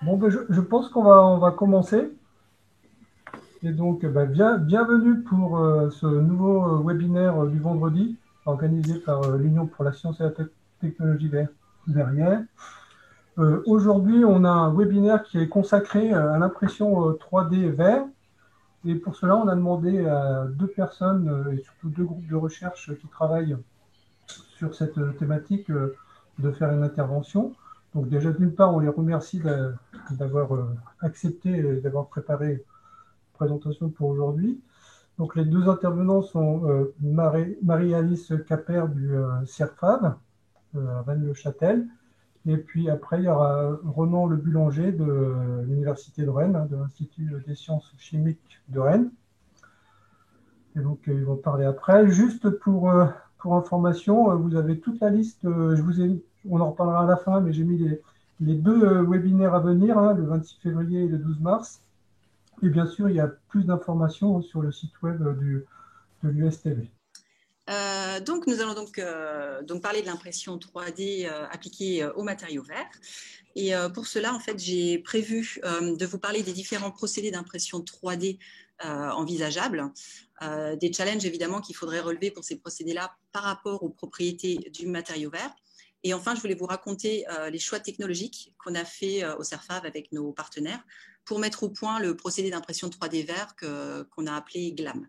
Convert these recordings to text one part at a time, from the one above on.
Bon, ben, je pense qu'on va commencer. Et donc, bienvenue pour ce nouveau webinaire du vendredi, organisé par l'Union pour la science et la technologie verrière. Aujourd'hui, on a un webinaire qui est consacré à l'impression 3D verre. Et pour cela, on a demandé à deux personnes et surtout deux groupes de recherche qui travaillent sur cette thématique de faire une intervention. Donc déjà, d'une part, on les remercie d'avoir accepté et d'avoir préparé la présentation pour aujourd'hui. Donc les deux intervenants sont Marie-Alice Capper du CIRFAV à Vannes-le-Châtel. Et puis après, il y aura Ronan Le Boulanger de l'Université de Rennes, de l'Institut des sciences chimiques de Rennes. Et donc, ils vont parler après. Juste pour information, vous avez toute la liste. On en reparlera à la fin, mais j'ai mis les deux webinaires à venir, hein, le 26 février et le 12 mars. Et bien sûr, il y a plus d'informations sur le site web de l'USTV. Donc, nous allons donc parler de l'impression 3D appliquée aux matériaux verts. Et pour cela, en fait, j'ai prévu de vous parler des différents procédés d'impression 3D envisageables, des challenges évidemment qu'il faudrait relever pour ces procédés-là par rapport aux propriétés du matériau vert. Et enfin, je voulais vous raconter les choix technologiques qu'on a fait au CERFAV avec nos partenaires pour mettre au point le procédé d'impression 3D vert qu'on a appelé GLAM.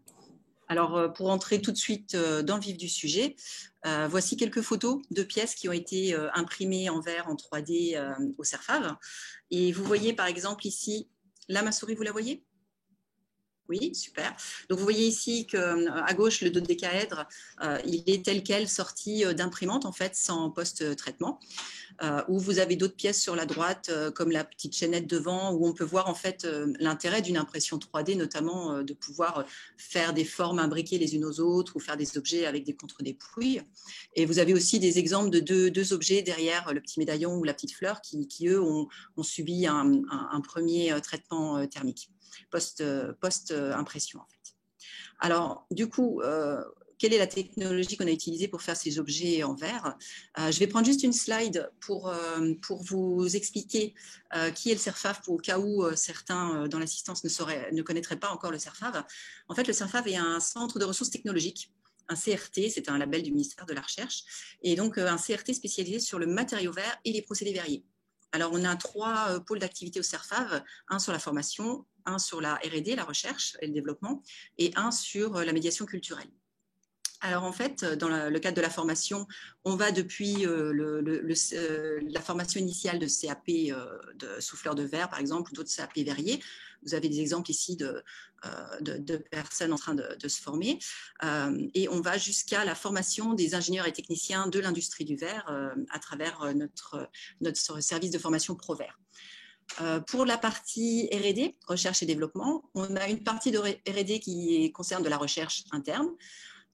Alors, pour entrer tout de suite dans le vif du sujet, voici quelques photos de pièces qui ont été imprimées en verre en 3D au CERFAV. Et vous voyez par exemple ici, là ma souris, vous la voyez ? Oui, super. Donc, vous voyez ici qu'à gauche, le dodécaèdre, il est tel quel sorti d'imprimante, en fait, sans post-traitement. Où vous avez d'autres pièces sur la droite, comme la petite chaînette devant, où on peut voir en fait l'intérêt d'une impression 3D, notamment de pouvoir faire des formes imbriquées les unes aux autres ou faire des objets avec des contre-dépouilles. Et vous avez aussi des exemples de deux objets derrière le petit médaillon ou la petite fleur qui eux, ont subi un premier traitement thermique, post-impression en fait. Alors, du coup, quelle est la technologie qu'on a utilisée pour faire ces objets en verre? Je vais prendre juste une slide pour vous expliquer qui est le CERFAV, au cas où certains dans l'assistance ne connaîtraient pas encore le CERFAV. En fait, le CERFAV est un centre de ressources technologiques, un CRT, c'est un label du ministère de la Recherche, et donc un CRT spécialisé sur le matériau vert et les procédés verriers. Alors, on a trois pôles d'activité au CERFAV, un sur la formation, un sur la R&D, la recherche et le développement, et un sur la médiation culturelle. Alors en fait, dans le cadre de la formation, on va depuis la formation initiale de CAP de souffleur de verre, par exemple, ou d'autres CAP verriers. Vous avez des exemples ici de personnes en train de se former. Et on va jusqu'à la formation des ingénieurs et techniciens de l'industrie du verre à travers notre service de formation ProVert. Pour la partie R&D, recherche et développement, on a une partie de R&D qui concerne de la recherche interne.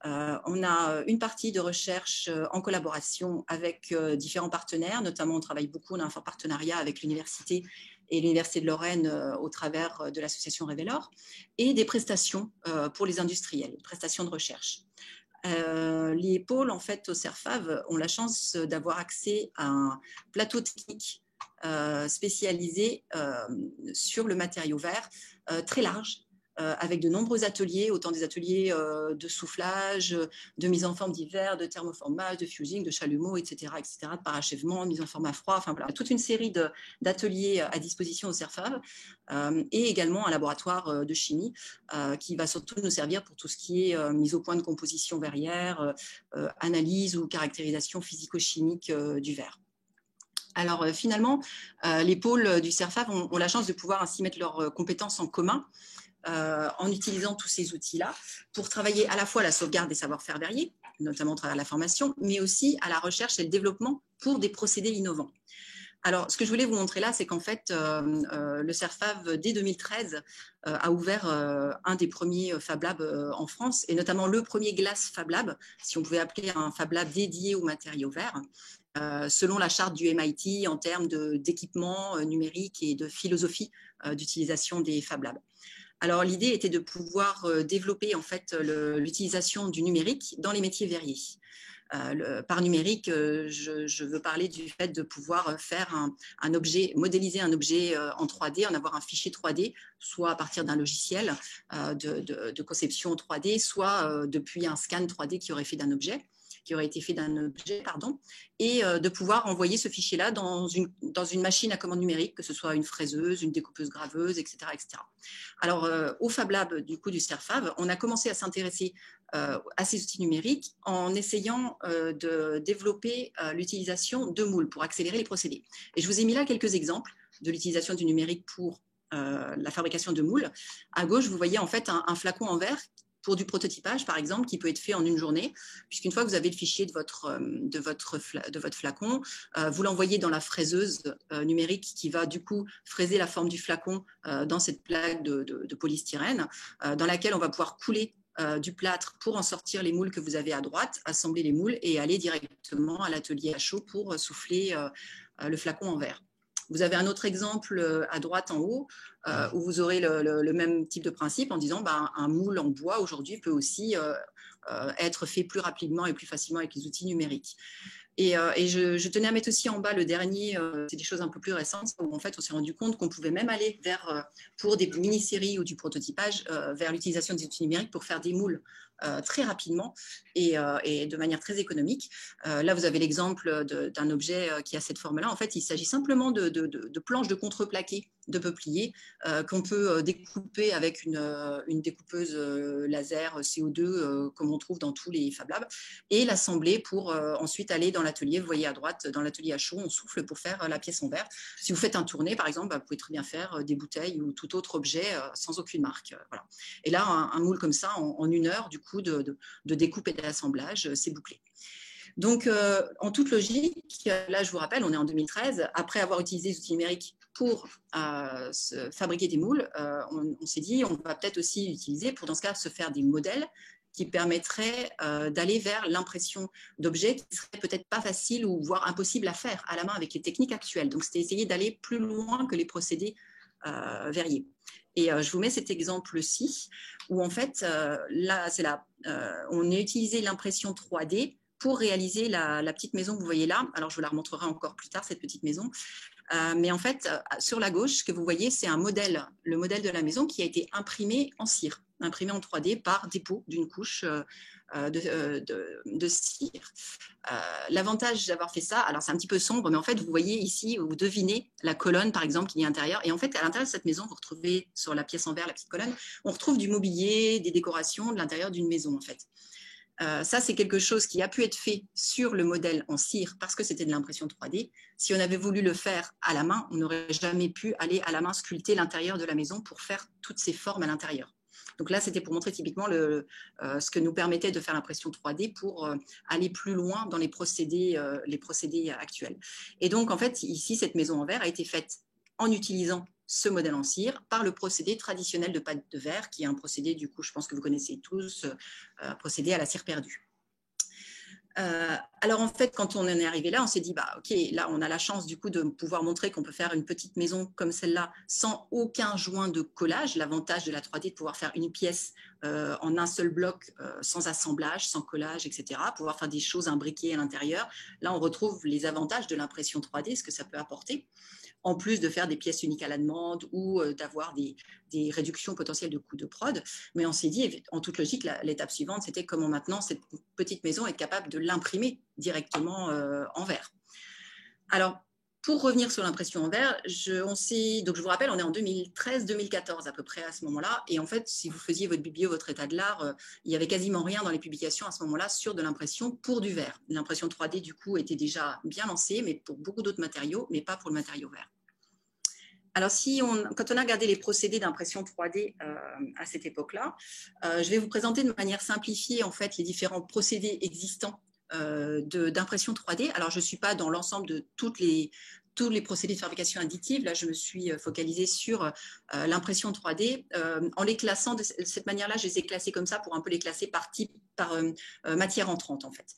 On a une partie de recherche en collaboration avec différents partenaires, notamment on travaille beaucoup, on a un fort partenariat avec l'université et l'Université de Lorraine au travers de l'association Révélor, et des prestations pour les industriels, prestations de recherche. Les pôles en fait au CERFAV ont la chance d'avoir accès à un plateau technique spécialisé sur le matériau vert très large, avec de nombreux ateliers, autant des ateliers de soufflage, de mise en forme divers, de thermoformage, de fusing, de chalumeau, etc., de parachèvement, de mise en forme à froid, enfin voilà, toute une série d'ateliers à disposition au CERFAV, et également un laboratoire de chimie qui va surtout nous servir pour tout ce qui est mise au point de composition verrière, analyse ou caractérisation physico-chimique du verre. Alors finalement, les pôles du CERFAV ont la chance de pouvoir ainsi mettre leurs compétences en commun en utilisant tous ces outils-là pour travailler à la fois à la sauvegarde des savoir-faire verriers, notamment à travers la formation, mais aussi à la recherche et le développement pour des procédés innovants. Alors, ce que je voulais vous montrer là, c'est qu'en fait, le CERFAV, dès 2013, a ouvert un des premiers Fab Labs en France, et notamment le premier Glass Fab Lab, si on pouvait appeler un Fab Lab dédié aux matériaux verts, selon la charte du MIT en termes d'équipement numérique et de philosophie d'utilisation des Fab Labs. Alors, l'idée était de pouvoir développer en fait l'utilisation du numérique dans les métiers verriers. Par numérique, je veux parler du fait de pouvoir faire un objet, modéliser un objet en 3D, en avoir un fichier 3D, soit à partir d'un logiciel de conception 3D, soit depuis un scan 3D qui aurait été fait d'un objet, pardon, et de pouvoir envoyer ce fichier-là dans une machine à commande numérique, que ce soit une fraiseuse, une découpeuse graveuse, etc. etc. Alors, au Fab Lab du Cerfab, on a commencé à s'intéresser à ces outils numériques en essayant de développer l'utilisation de moules pour accélérer les procédés. Et je vous ai mis là quelques exemples de l'utilisation du numérique pour la fabrication de moules. À gauche, vous voyez en fait un flacon en verre pour du prototypage, par exemple, qui peut être fait en une journée, puisqu'une fois que vous avez le fichier de votre flacon, vous l'envoyez dans la fraiseuse numérique qui va du coup fraiser la forme du flacon dans cette plaque de polystyrène, dans laquelle on va pouvoir couler du plâtre pour en sortir les moules que vous avez à droite, assembler les moules et aller directement à l'atelier à chaud pour souffler le flacon en verre. Vous avez un autre exemple à droite en haut où vous aurez le même type de principe en disant un moule en bois aujourd'hui peut aussi être fait plus rapidement et plus facilement avec les outils numériques. Et je tenais à mettre aussi en bas le dernier, c'est des choses un peu plus récentes, où en fait on s'est rendu compte qu'on pouvait même aller vers, pour des mini-séries ou du prototypage, vers l'utilisation des outils numériques pour faire des moules très rapidement et de manière très économique. Là, vous avez l'exemple d'un objet qui a cette forme-là. En fait, il s'agit simplement de planches de contreplaqué de peuplier qu'on peut découper avec une découpeuse laser CO2 comme on trouve dans tous les Fab Labs et l'assembler pour ensuite aller dans l'atelier. Vous voyez à droite, dans l'atelier à chaud, on souffle pour faire la pièce en verre. Si vous faites un tourné, par exemple, vous pouvez très bien faire des bouteilles ou tout autre objet sans aucune marque. Voilà. Et là, un moule comme ça, en 1 heure, du coup, de découpe et d'assemblage, c'est bouclé. Donc, en toute logique, là, je vous rappelle, on est en 2013. Après avoir utilisé les outils numériques pour fabriquer des moules, on s'est dit, on va peut-être aussi utiliser, pour dans ce cas, se faire des modèles qui permettraient d'aller vers l'impression d'objets qui seraient peut-être pas faciles ou voire impossibles à faire à la main avec les techniques actuelles. Donc, c'était essayer d'aller plus loin que les procédés verriers. Et je vous mets cet exemple-ci, où en fait, là, on a utilisé l'impression 3D pour réaliser la petite maison que vous voyez là. Alors, je vous la remontrerai encore plus tard, cette petite maison. Mais en fait, sur la gauche, ce que vous voyez, c'est le modèle de la maison qui a été imprimé en cire, imprimé en 3D par dépôt d'une couche de cire. L'avantage d'avoir fait ça, alors c'est un petit peu sombre, mais en fait, vous voyez ici, vous devinez la colonne, par exemple, qui est à l'intérieur. Et en fait, à l'intérieur de cette maison, vous retrouvez sur la pièce en verre, la petite colonne, on retrouve du mobilier, des décorations de l'intérieur d'une maison, en fait. Ça, c'est quelque chose qui a pu être fait sur le modèle en cire parce que c'était de l'impression 3D. Si on avait voulu le faire à la main, on n'aurait jamais pu aller à la main sculpter l'intérieur de la maison pour faire toutes ces formes à l'intérieur. Donc là, c'était pour montrer typiquement ce que nous permettait de faire l'impression 3D pour aller plus loin dans les procédés actuels. Et donc, en fait, ici, cette maison en verre a été faite en utilisant ce modèle en cire par le procédé traditionnel de pâte de verre, qui est un procédé, du coup, je pense que vous connaissez tous, procédé à la cire perdue. Alors en fait, quand on en est arrivé là, on s'est dit, ok, là on a la chance du coup de pouvoir montrer qu'on peut faire une petite maison comme celle-là sans aucun joint de collage. L'avantage de la 3D de pouvoir faire une pièce en un seul bloc, sans assemblage, sans collage, etc. Pouvoir faire des choses imbriquées à l'intérieur. Là, on retrouve les avantages de l'impression 3D, ce que ça peut apporter, en plus de faire des pièces uniques à la demande ou d'avoir des réductions potentielles de coûts de prod. Mais on s'est dit, en toute logique, l'étape suivante, c'était comment maintenant cette petite maison est capable de l'imprimer directement en verre. Alors, pour revenir sur l'impression en verre, donc je vous rappelle, on est en 2013-2014 à peu près à ce moment-là. Et en fait, si vous faisiez votre biblio, votre état de l'art, il n'y avait quasiment rien dans les publications à ce moment-là sur de l'impression pour du verre. L'impression 3D, du coup, était déjà bien lancée, mais pour beaucoup d'autres matériaux, mais pas pour le matériau verre. Alors, quand on a regardé les procédés d'impression 3D à cette époque-là, je vais vous présenter de manière simplifiée en fait, les différents procédés existants d'impression 3D. Alors, je ne suis pas dans l'ensemble de tous les procédés de fabrication additive. Là, je me suis focalisée sur l'impression 3D. En les classant de cette manière-là, je les ai classés comme ça pour un peu les classer par type, par matière entrante, en fait.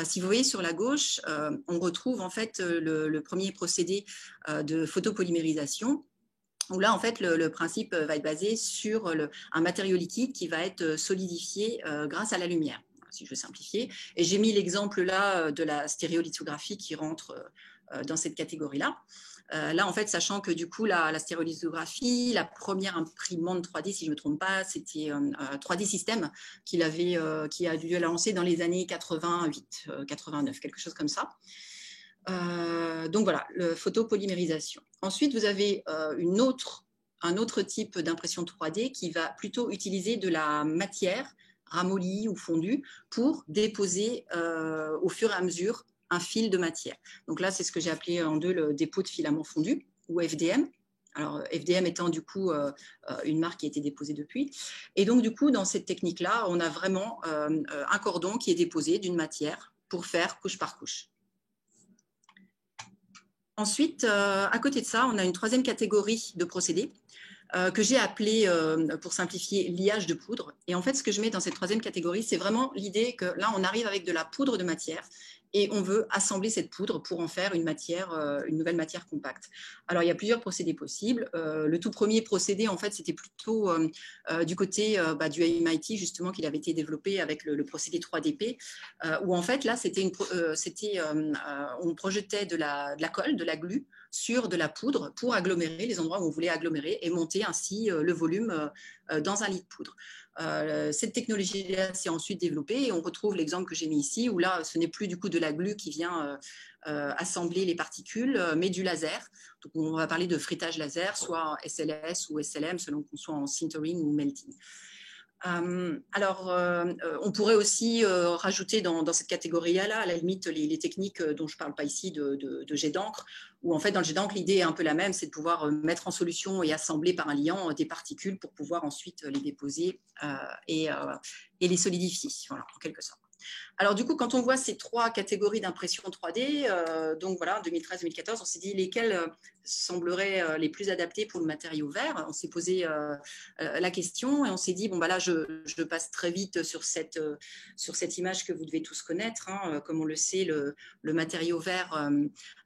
Si vous voyez sur la gauche, on retrouve en fait le premier procédé de photopolymérisation, où là, en fait, le principe va être basé sur un matériau liquide qui va être solidifié grâce à la lumière. si je veux simplifier. Et j'ai mis l'exemple là de la stéréolithographie qui rentre dans cette catégorie-là. Là, en fait, sachant que du coup, la stéréolithographie, la première imprimante 3D, si je ne me trompe pas, c'était 3D System qui a dû la lancer dans les années 88, 89, quelque chose comme ça. Donc voilà, le photopolymérisation. Ensuite, vous avez un autre type d'impression 3D qui va plutôt utiliser de la matière ramollie ou fondue pour déposer au fur et à mesure un fil de matière. Donc là, c'est ce que j'ai appelé en deux le dépôt de filament fondu ou FDM. Alors, FDM étant du coup une marque qui a été déposée depuis. Et donc, du coup, dans cette technique-là, on a vraiment un cordon qui est déposé d'une matière pour faire couche par couche. Ensuite, à côté de ça, on a une troisième catégorie de procédés que j'ai appelé, pour simplifier, liage de poudre. Et en fait, ce que je mets dans cette troisième catégorie, c'est vraiment l'idée que là, on arrive avec de la poudre de matière et on veut assembler cette poudre pour en faire une nouvelle matière compacte. Alors, il y a plusieurs procédés possibles. Le tout premier procédé, en fait, c'était plutôt du côté du MIT, justement, qu'il avait été développé avec le procédé 3DP, où en fait, là, on projetait de la colle, de la glu, sur de la poudre pour agglomérer les endroits où on voulait agglomérer et monter ainsi le volume dans un lit de poudre. Cette technologie-là s'est ensuite développée et on retrouve l'exemple que j'ai mis ici où là, ce n'est plus du coup de la glu qui vient assembler les particules, mais du laser. Donc, on va parler de frittage laser, soit SLS ou SLM, selon qu'on soit en sintering ou melting. On pourrait aussi rajouter dans cette catégorie-là, à la limite, les techniques dont je ne parle pas ici de jet d'encre, où en fait, dans le jet d'encre, l'idée est un peu la même, c'est de pouvoir mettre en solution et assembler par un liant des particules pour pouvoir ensuite les déposer et les solidifier, voilà, en quelque sorte. Alors du coup, quand on voit ces trois catégories d'impression 3D, donc voilà, 2013-2014, on s'est dit lesquelles sembleraient les plus adaptées pour le matériau vert. On s'est posé la question et on s'est dit, bon, bah là, je passe très vite sur cette image que vous devez tous connaître. Hein. Comme on le sait, le matériau vert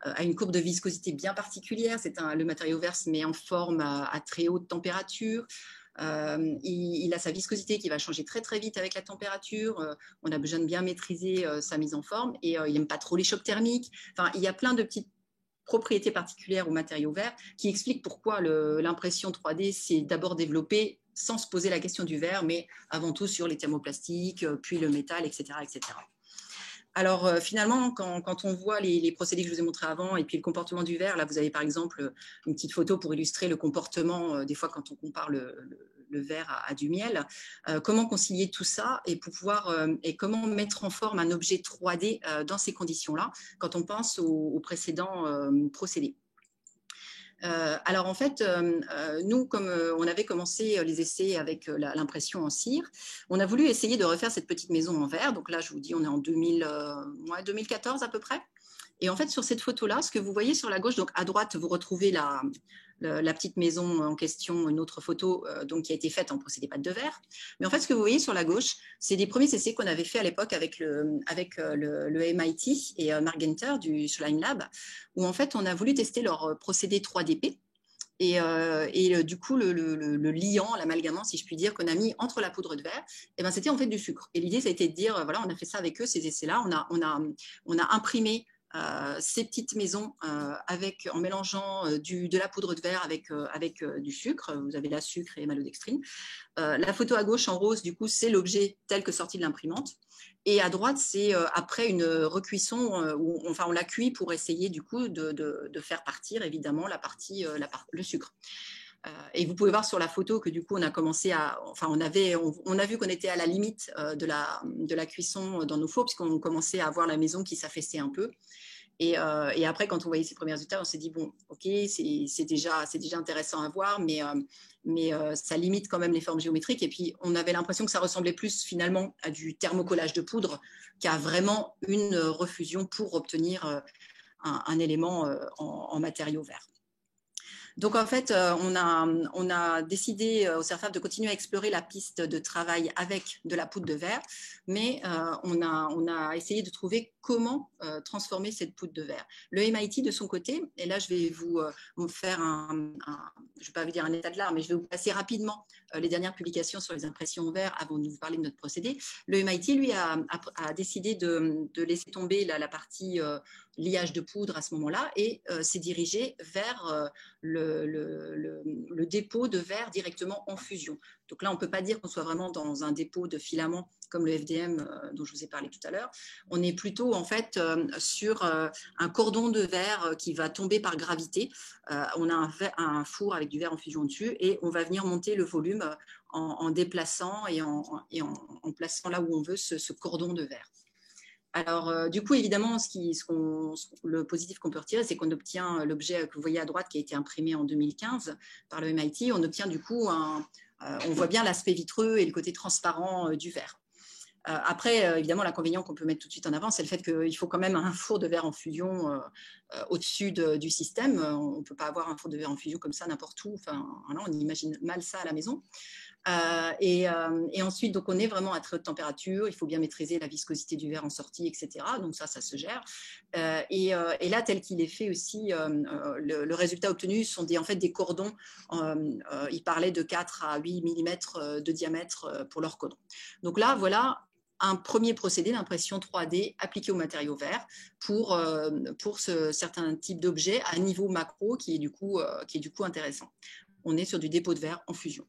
a une courbe de viscosité bien particulière. Le matériau vert se met en forme à très haute température. Il a sa viscosité qui va changer très très vite avec la température. On a besoin de bien maîtriser sa mise en forme et il n'aime pas trop les chocs thermiques. Enfin, il y a plein de petites propriétés particulières au matériau vert qui expliquent pourquoi l'impression 3D s'est d'abord développée sans se poser la question du verre, mais avant tout sur les thermoplastiques, puis le métal, etc. etc. Alors finalement, quand on voit les procédés que je vous ai montrés avant et puis le comportement du verre, là vous avez par exemple une petite photo pour illustrer le comportement, des fois quand on compare le verre à du miel, comment concilier tout ça et et comment mettre en forme un objet 3D dans ces conditions-là quand on pense aux précédents procédés. Alors en fait, nous, comme on avait commencé les essais avec l'impression en cire, on a voulu essayer de refaire cette petite maison en verre. Donc là, je vous dis, on est en 2014 à peu près. Et en fait, sur cette photo-là, ce que vous voyez sur la gauche, donc à droite, vous retrouvez la petite maison en question, une autre photo donc, qui a été faite en procédé pâte de verre. Mais en fait, ce que vous voyez sur la gauche, c'est des premiers essais qu'on avait fait à l'époque avec le MIT et Mark Genter du Slime Lab, où en fait, on a voulu tester leur procédé 3DP. Et du coup, le liant, l'amalgamant, si je puis dire, qu'on a mis entre la poudre de verre, eh ben, c'était en fait du sucre. Et l'idée, ça a été de dire, voilà, on a fait ça avec eux, ces essais-là, on a imprimé ces petites maisons en mélangeant de la poudre de verre avec du sucre. Vous avez la sucre et maltodextrine. La photo à gauche en rose, du coup, c'est l'objet tel que sorti de l'imprimante. Et à droite, c'est après une recuisson où on l'a cuit pour essayer du coup de faire partir évidemment le sucre. Et vous pouvez voir sur la photo que du coup on a commencé on a vu qu'on était à la limite de la cuisson dans nos fours puisqu'on commençait à voir la maison qui s'affaissait un peu. Et après, quand on voyait ces premiers résultats, on s'est dit, bon, ok, c'est déjà intéressant à voir, mais ça limite quand même les formes géométriques. Et puis, on avait l'impression que ça ressemblait plus finalement à du thermocollage de poudre qu'à vraiment une refusion pour obtenir un élément en matériau vert. Donc, en fait, on a décidé au CERFAF de continuer à explorer la piste de travail avec de la poudre de verre, mais on a essayé de trouver comment transformer cette poudre de verre. Le MIT, de son côté, et là, je vais vous faire je ne vais pas vous dire un état de l'art, mais je vais vous passer rapidement les dernières publications sur les impressions au verre avant de vous parler de notre procédé. Le MIT, lui, a décidé de laisser tomber la partie liage de poudre à ce moment-là et s'est dirigé vers le dépôt de verre directement en fusion. Donc là, on ne peut pas dire qu'on soit vraiment dans un dépôt de filaments comme le FDM dont je vous ai parlé tout à l'heure. On est plutôt en fait sur un cordon de verre qui va tomber par gravité. On a un four avec du verre en fusion dessus et on va venir monter le volume en déplaçant et en plaçant là où on veut ce cordon de verre. Alors, du coup, évidemment, le positif qu'on peut retirer, c'est qu'on obtient l'objet que vous voyez à droite qui a été imprimé en 2015 par le MIT. On obtient du coup, on voit bien l'aspect vitreux et le côté transparent du verre. Après, évidemment, l'inconvénient qu'on peut mettre tout de suite en avant, c'est le fait qu'il faut quand même un four de verre en fusion au-dessus du système. On ne peut pas avoir un four de verre en fusion comme ça n'importe où. Enfin, voilà, on imagine mal ça à la maison. Et ensuite, donc, on est vraiment à très haute température. Il faut bien maîtriser la viscosité du verre en sortie, etc. Donc ça se gère. Et là, tel qu'il est fait aussi, le résultat obtenu sont en fait des cordons. Il parlait de 4 à 8 mm de diamètre pour leur cordon. Donc là, voilà un premier procédé d'impression 3D appliqué au matériau verre pour certains types d'objets à niveau macro qui est du coup intéressant. On est sur du dépôt de verre en fusion.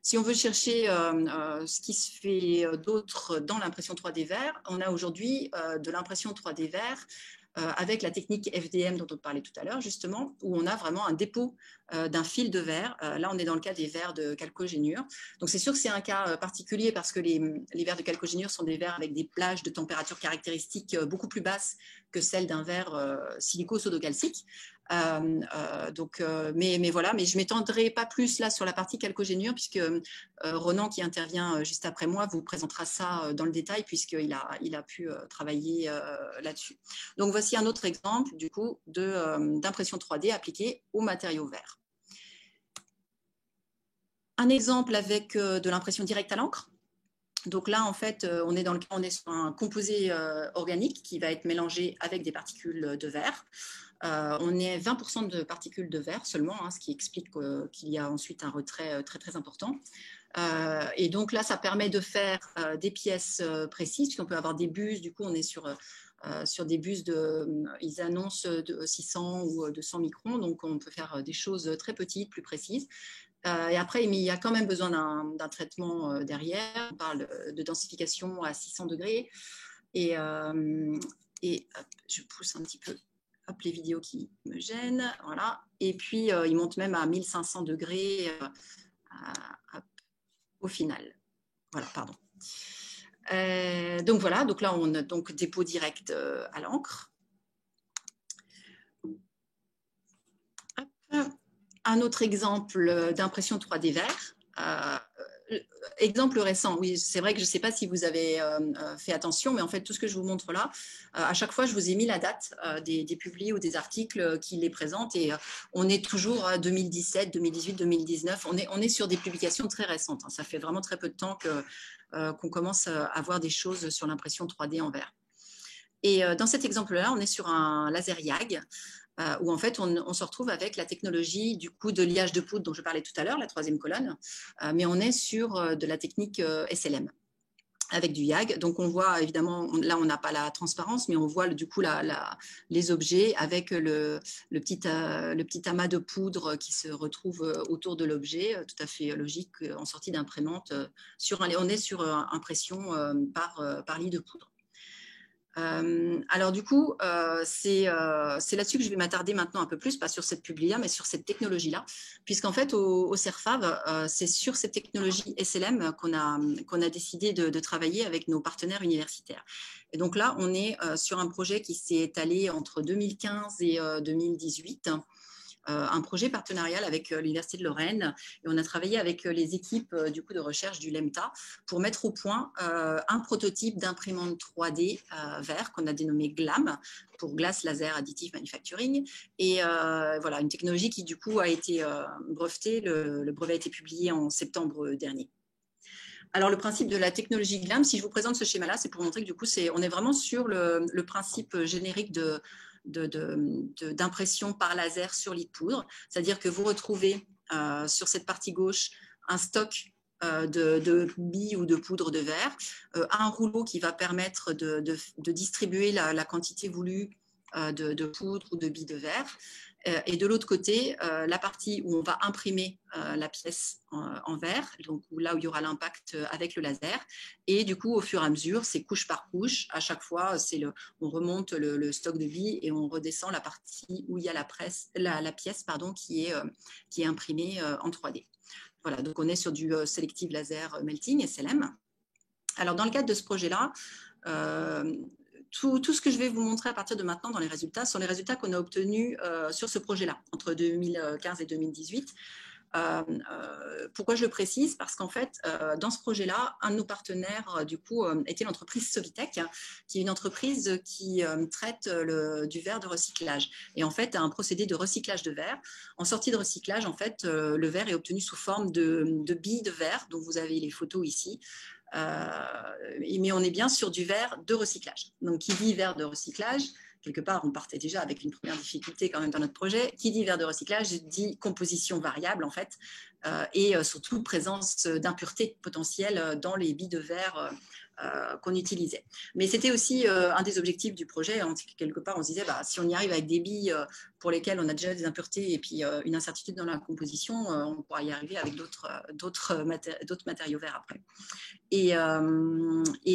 Si on veut chercher ce qui se fait d'autre dans l'impression 3D verre, on a aujourd'hui de l'impression 3D verre avec la technique FDM dont on parlait tout à l'heure, justement, où on a vraiment un dépôt d'un fil de verre. Là, on est dans le cas des verres de calcogénure. Donc, c'est sûr que c'est un cas particulier parce que les verres de calcogénure sont des verres avec des plages de température caractéristiques beaucoup plus basses que celles d'un verre silico-sodocalcique. Mais voilà, mais je ne m'étendrai pas plus là sur la partie calcogénure puisque Ronan, qui intervient juste après moi, vous présentera ça dans le détail puisqu'il a pu travailler là-dessus. Donc voici un autre exemple du coup d'impression 3D appliquée aux matériaux verts. Un exemple avec de l'impression directe à l'encre. Donc là, en fait, on est sur un composé organique qui va être mélangé avec des particules de verre. On est 20% de particules de verre seulement, ce qui explique qu'il y a ensuite un retrait très, très important. Et donc là, ça permet de faire des pièces précises, puisqu'on peut avoir des bus. Du coup, on est sur des bus ils annoncent de 600 ou 200 microns, donc on peut faire des choses très petites, plus précises. Et après, il y a quand même besoin d'un traitement derrière. On parle de densification à 600 degrés. Et hop, je pousse un petit peu les vidéos qui me gênent. Voilà. Et puis, il monte même à 1500 degrés au final. Voilà, pardon. Donc voilà, donc là, on a donc dépôt direct à l'encre. Un autre exemple d'impression 3D verre. Exemple récent, oui, c'est vrai que je ne sais pas si vous avez fait attention, mais en fait, tout ce que je vous montre là, à chaque fois, je vous ai mis la date des publiés ou des articles qui les présentent et on est toujours à 2017, 2018, 2019. On est sur des publications très récentes. Ça fait vraiment très peu de temps qu'on commence à voir des choses sur l'impression 3D en verre. Et dans cet exemple-là, on est sur un laser YAG, où en fait on se retrouve avec la technologie du coup de liage de poudre dont je parlais tout à l'heure, la troisième colonne, mais on est sur de la technique SLM avec du YAG. Donc on voit évidemment, là on n'a pas la transparence, mais on voit du coup les objets avec le petit amas de poudre qui se retrouve autour de l'objet, tout à fait logique en sortie d'imprimante. On est sur impression par lit de poudre. Alors du coup, c'est là-dessus que je vais m'attarder maintenant un peu plus, pas sur cette publia, mais sur cette technologie-là, puisqu'en fait, au CERFAV, c'est sur cette technologie SLM qu'on a décidé de travailler avec nos partenaires universitaires. Et donc là, on est sur un projet qui s'est étalé entre 2015 et 2018, un projet partenarial avec l'Université de Lorraine et on a travaillé avec les équipes du coup, de recherche du LEMTA pour mettre au point un prototype d'imprimante 3D vert qu'on a dénommé GLAM pour Glass Laser Additive Manufacturing et voilà, une technologie qui du coup a été brevetée, le brevet a été publié en septembre dernier. Alors, le principe de la technologie GLAM, si je vous présente ce schéma-là, c'est pour montrer que du coup, on est vraiment sur le principe générique d'impression par laser sur lit de poudre. C'est-à-dire que vous retrouvez sur cette partie gauche un stock de billes ou de poudre de verre, un rouleau qui va permettre de distribuer la quantité voulue de poudre ou de billes de verre. Et de l'autre côté, la partie où on va imprimer la pièce en verre, donc là où il y aura l'impact avec le laser. Et du coup, au fur et à mesure, c'est couche par couche. À chaque fois, on remonte le stock de billes et on redescend la partie où il y a la pièce qui est imprimée en 3D. Voilà, donc on est sur du Selective Laser Melting, SLM. Alors, dans le cadre de ce projet-là, tout ce que je vais vous montrer à partir de maintenant dans les résultats sont les résultats qu'on a obtenus sur ce projet-là, entre 2015 et 2018. Pourquoi je le précise? Parce qu'en fait, dans ce projet-là, un de nos partenaires, du coup, était l'entreprise Sovitech, qui est une entreprise qui traite du verre de recyclage. Et en fait, un procédé de recyclage de verre. En sortie de recyclage, en fait, le verre est obtenu sous forme de billes de verre, dont vous avez les photos ici. Mais on est bien sur du verre de recyclage. Donc, qui dit verre de recyclage, quelque part, on partait déjà avec une première difficulté quand même dans notre projet. Qui dit verre de recyclage dit composition variable, en fait, et surtout présence d'impuretés potentielles dans les billes de verre qu'on utilisait. Mais c'était aussi un des objectifs du projet. Quelque part, on se disait, si on y arrive avec des billes pour lesquelles on a déjà des impuretés et puis une incertitude dans la composition, on pourra y arriver avec d'autres matériaux verts après. Et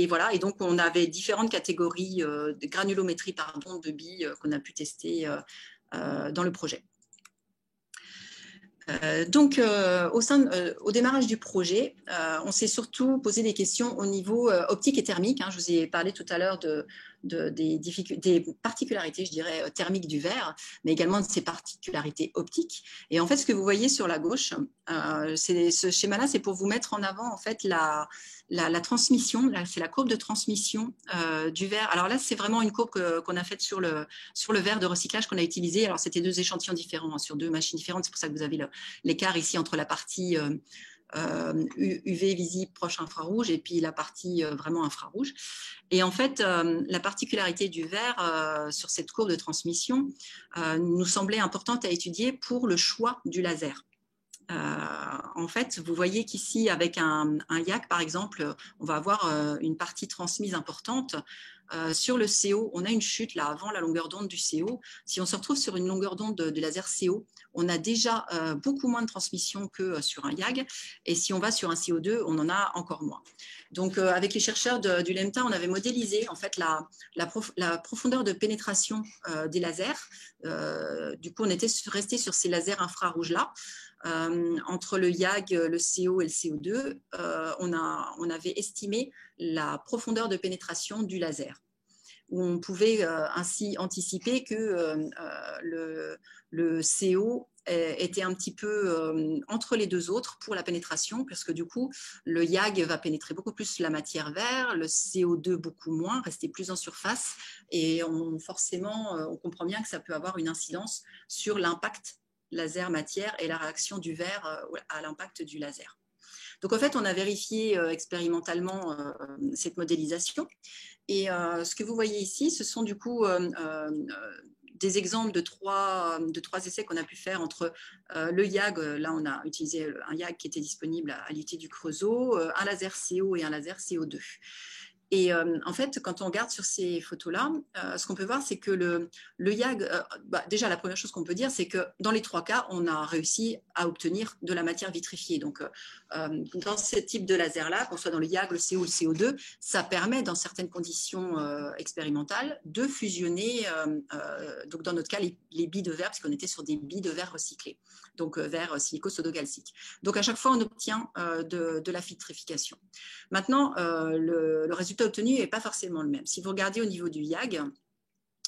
voilà, et donc on avait différentes catégories de granulométrie de billes qu'on a pu tester dans le projet. Donc, au démarrage du projet, on s'est surtout posé des questions au niveau optique et thermique. Je vous ai parlé tout à l'heure des particularités, je dirais, thermiques du verre, mais également de ses particularités optiques. Et en fait, ce que vous voyez sur la gauche, ce schéma-là, c'est pour vous mettre en avant en fait la transmission. C'est la courbe de transmission du verre. Alors là, c'est vraiment une courbe qu'on a faite sur le verre de recyclage qu'on a utilisé. Alors, c'était 2 échantillons différents, sur 2 machines différentes. C'est pour ça que vous avez l'écart ici entre la partie UV visible proche infrarouge et puis la partie vraiment infrarouge. Et en fait, la particularité du verre sur cette courbe de transmission nous semblait importante à étudier pour le choix du laser. En fait, vous voyez qu'ici, avec un YAG, par exemple, on va avoir une partie transmise importante. Sur le CO, on a une chute là avant la longueur d'onde du CO. Si on se retrouve sur une longueur d'onde de laser CO, on a déjà beaucoup moins de transmission que sur un YAG. Et si on va sur un CO2, on en a encore moins. Donc, avec les chercheurs du LEMTA, on avait modélisé en fait la profondeur de pénétration des lasers. Du coup, on était resté sur ces lasers infrarouges-là. Entre le YAG, le CO et le CO2, on avait estimé la profondeur de pénétration du laser, où on pouvait ainsi anticiper que le CO était un petit peu entre les deux autres pour la pénétration, parce que du coup, le YAG va pénétrer beaucoup plus la matière vert, le CO2 beaucoup moins, rester plus en surface, et forcément, on comprend bien que ça peut avoir une incidence sur l'impact laser matière et la réaction du verre à l'impact du laser. Donc en fait, on a vérifié expérimentalement cette modélisation et ce que vous voyez ici, ce sont du coup des exemples de trois essais qu'on a pu faire entre le YAG, là on a utilisé un YAG qui était disponible à l'IT du Creusot, un laser CO et un laser CO2. Et en fait, quand on regarde sur ces photos-là, ce qu'on peut voir, c'est que le YAG, déjà la première chose qu'on peut dire, c'est que dans les 3 cas, on a réussi à obtenir de la matière vitrifiée. Donc, dans ce type de laser-là, qu'on soit dans le YAG, le CO ou le CO2, ça permet, dans certaines conditions expérimentales, de fusionner, donc dans notre cas, les billes de verre, puisqu'on était sur des billes de verre recyclées, donc verre silico-sodo-calcique. Donc, à chaque fois, on obtient de la vitrification. Maintenant, le résultat obtenu n'est pas forcément le même. Si vous regardez au niveau du YAG,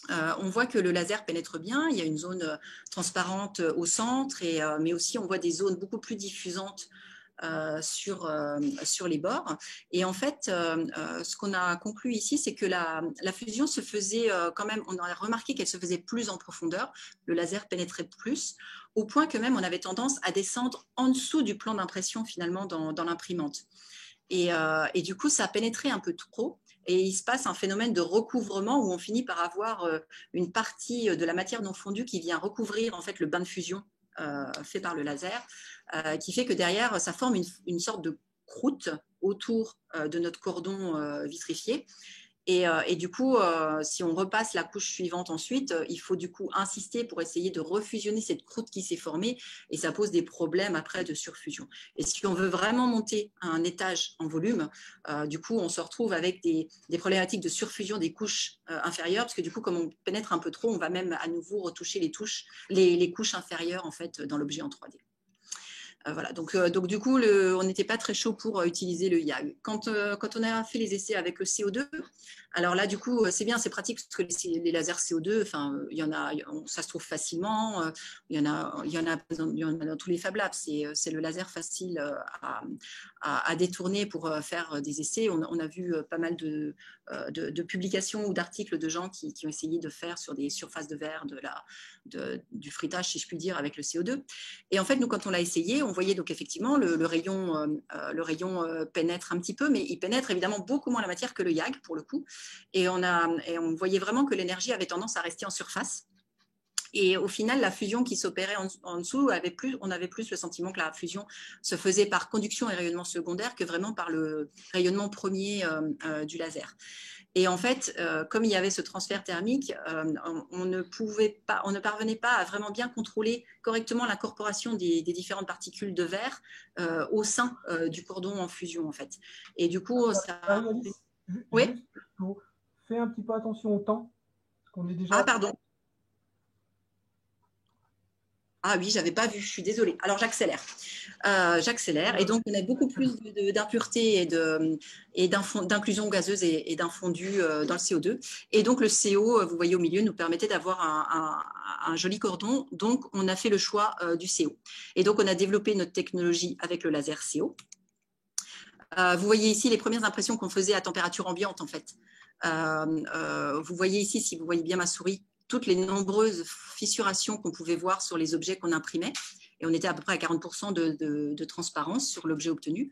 on voit que le laser pénètre bien. Il y a une zone transparente au centre, mais aussi on voit des zones beaucoup plus diffusantes sur les bords. Et en fait, ce qu'on a conclu ici, c'est que la fusion se faisait quand même, on a remarqué qu'elle se faisait plus en profondeur, le laser pénétrait plus, au point que même on avait tendance à descendre en dessous du plan d'impression finalement dans l'imprimante. Et du coup, ça a pénétré un peu trop. Et il se passe un phénomène de recouvrement où on finit par avoir une partie de la matière non fondue qui vient recouvrir en fait le bain de fusion fait par le laser, qui fait que derrière, ça forme une sorte de croûte autour de notre cordon vitrifié. Et du coup, si on repasse la couche suivante ensuite, il faut du coup insister pour essayer de refusionner cette croûte qui s'est formée et ça pose des problèmes après de surfusion. Et si on veut vraiment monter un étage en volume, du coup, on se retrouve avec des problématiques de surfusion des couches inférieures parce que du coup, comme on pénètre un peu trop, on va même à nouveau retoucher les couches inférieures en fait dans l'objet en 3D. Voilà, donc du coup, on n'était pas très chaud pour utiliser le YAG. Quand on a fait les essais avec le CO2, alors là, du coup, c'est bien, c'est pratique parce que les lasers CO2, il y en a, ça se trouve facilement, il y en a dans tous les Fab Labs. C'est le laser facile à détourner pour faire des essais. On a vu pas mal de publications ou d'articles de gens qui ont essayé de faire sur des surfaces de verre du frittage, si je puis dire, avec le CO2. Et en fait, nous, quand on l'a essayé, on voyait donc effectivement le rayon pénètre un petit peu, mais il pénètre évidemment beaucoup moins la matière que le YAG pour le coup. Et on voyait vraiment que l'énergie avait tendance à rester en surface. Et au final, la fusion qui s'opérait en dessous, on avait plus le sentiment que la fusion se faisait par conduction et rayonnement secondaire que vraiment par le rayonnement premier du laser. Et en fait, comme il y avait ce transfert thermique, on ne parvenait pas à vraiment bien contrôler correctement l'incorporation des différentes particules de verre au sein du cordon en fusion, en fait. Et du coup, ça... Oui. Juste, fais un petit peu attention au temps, parce qu'on est déjà... Ah, pardon. Ah oui, j'avais pas vu, je suis désolée. Alors j'accélère. Et donc on a beaucoup plus d'impuretés et d'inclusion gazeuse et d'infondu dans le CO2. Et donc le CO, vous voyez au milieu, nous permettait d'avoir un joli cordon. Donc on a fait le choix du CO. Et donc on a développé notre technologie avec le laser CO. Vous voyez ici les premières impressions qu'on faisait à température ambiante en fait. Vous voyez ici, si vous voyez bien ma souris, toutes les nombreuses fissurations qu'on pouvait voir sur les objets qu'on imprimait. Et on était à peu près à 40% de transparence sur l'objet obtenu.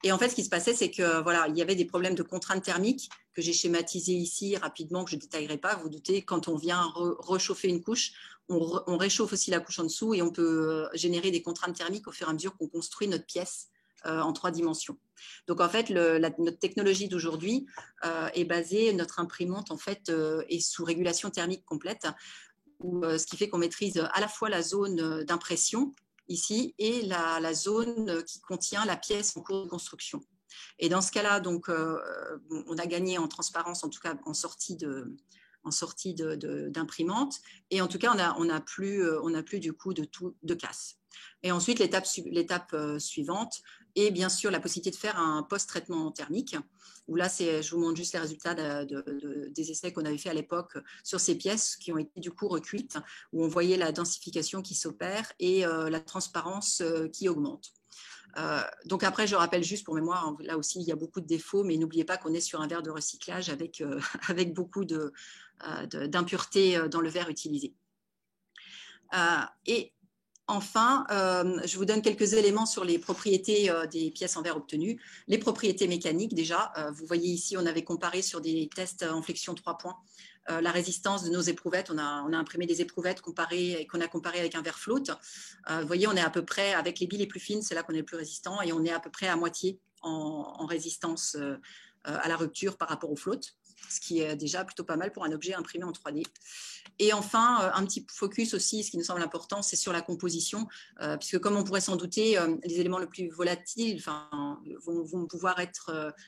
Et en fait, ce qui se passait, c'est que voilà, il y avait des problèmes de contraintes thermiques que j'ai schématisés ici rapidement, que je ne détaillerai pas. Vous doutez, quand on vient rechauffer une couche, on réchauffe aussi la couche en dessous et on peut générer des contraintes thermiques au fur et à mesure qu'on construit notre pièce en 3 dimensions. Donc en fait, notre technologie d'aujourd'hui est basée, notre imprimante en fait est sous régulation thermique complète, ce qui fait qu'on maîtrise à la fois la zone d'impression ici et la zone qui contient la pièce en cours de construction. Et dans ce cas-là, donc, on a gagné en transparence, en tout cas en sortie d'imprimante, et en tout cas, on n'a plus du coup de casse. Et ensuite, l'étape suivante est bien sûr la possibilité de faire un post-traitement thermique, où là, je vous montre juste les résultats des essais qu'on avait fait à l'époque sur ces pièces qui ont été du coup recuites, où on voyait la densification qui s'opère et la transparence qui augmente. Donc après, je rappelle juste pour mémoire, là aussi, il y a beaucoup de défauts, mais n'oubliez pas qu'on est sur un verre de recyclage avec beaucoup d'impuretés dans le verre utilisé. Et enfin, je vous donne quelques éléments sur les propriétés des pièces en verre obtenues. Les propriétés mécaniques, déjà, vous voyez ici, on avait comparé sur des tests en flexion 3 points la résistance de nos éprouvettes. On a imprimé des éprouvettes qu'on a comparées avec un verre float. Vous voyez, on est à peu près, avec les billes les plus fines, c'est là qu'on est le plus résistant, et on est à peu près à moitié en résistance à la rupture par rapport au float, ce qui est déjà plutôt pas mal pour un objet imprimé en 3D. Et enfin, un petit focus aussi, ce qui nous semble important, c'est sur la composition, puisque comme on pourrait s'en douter, les éléments les plus volatiles vont pouvoir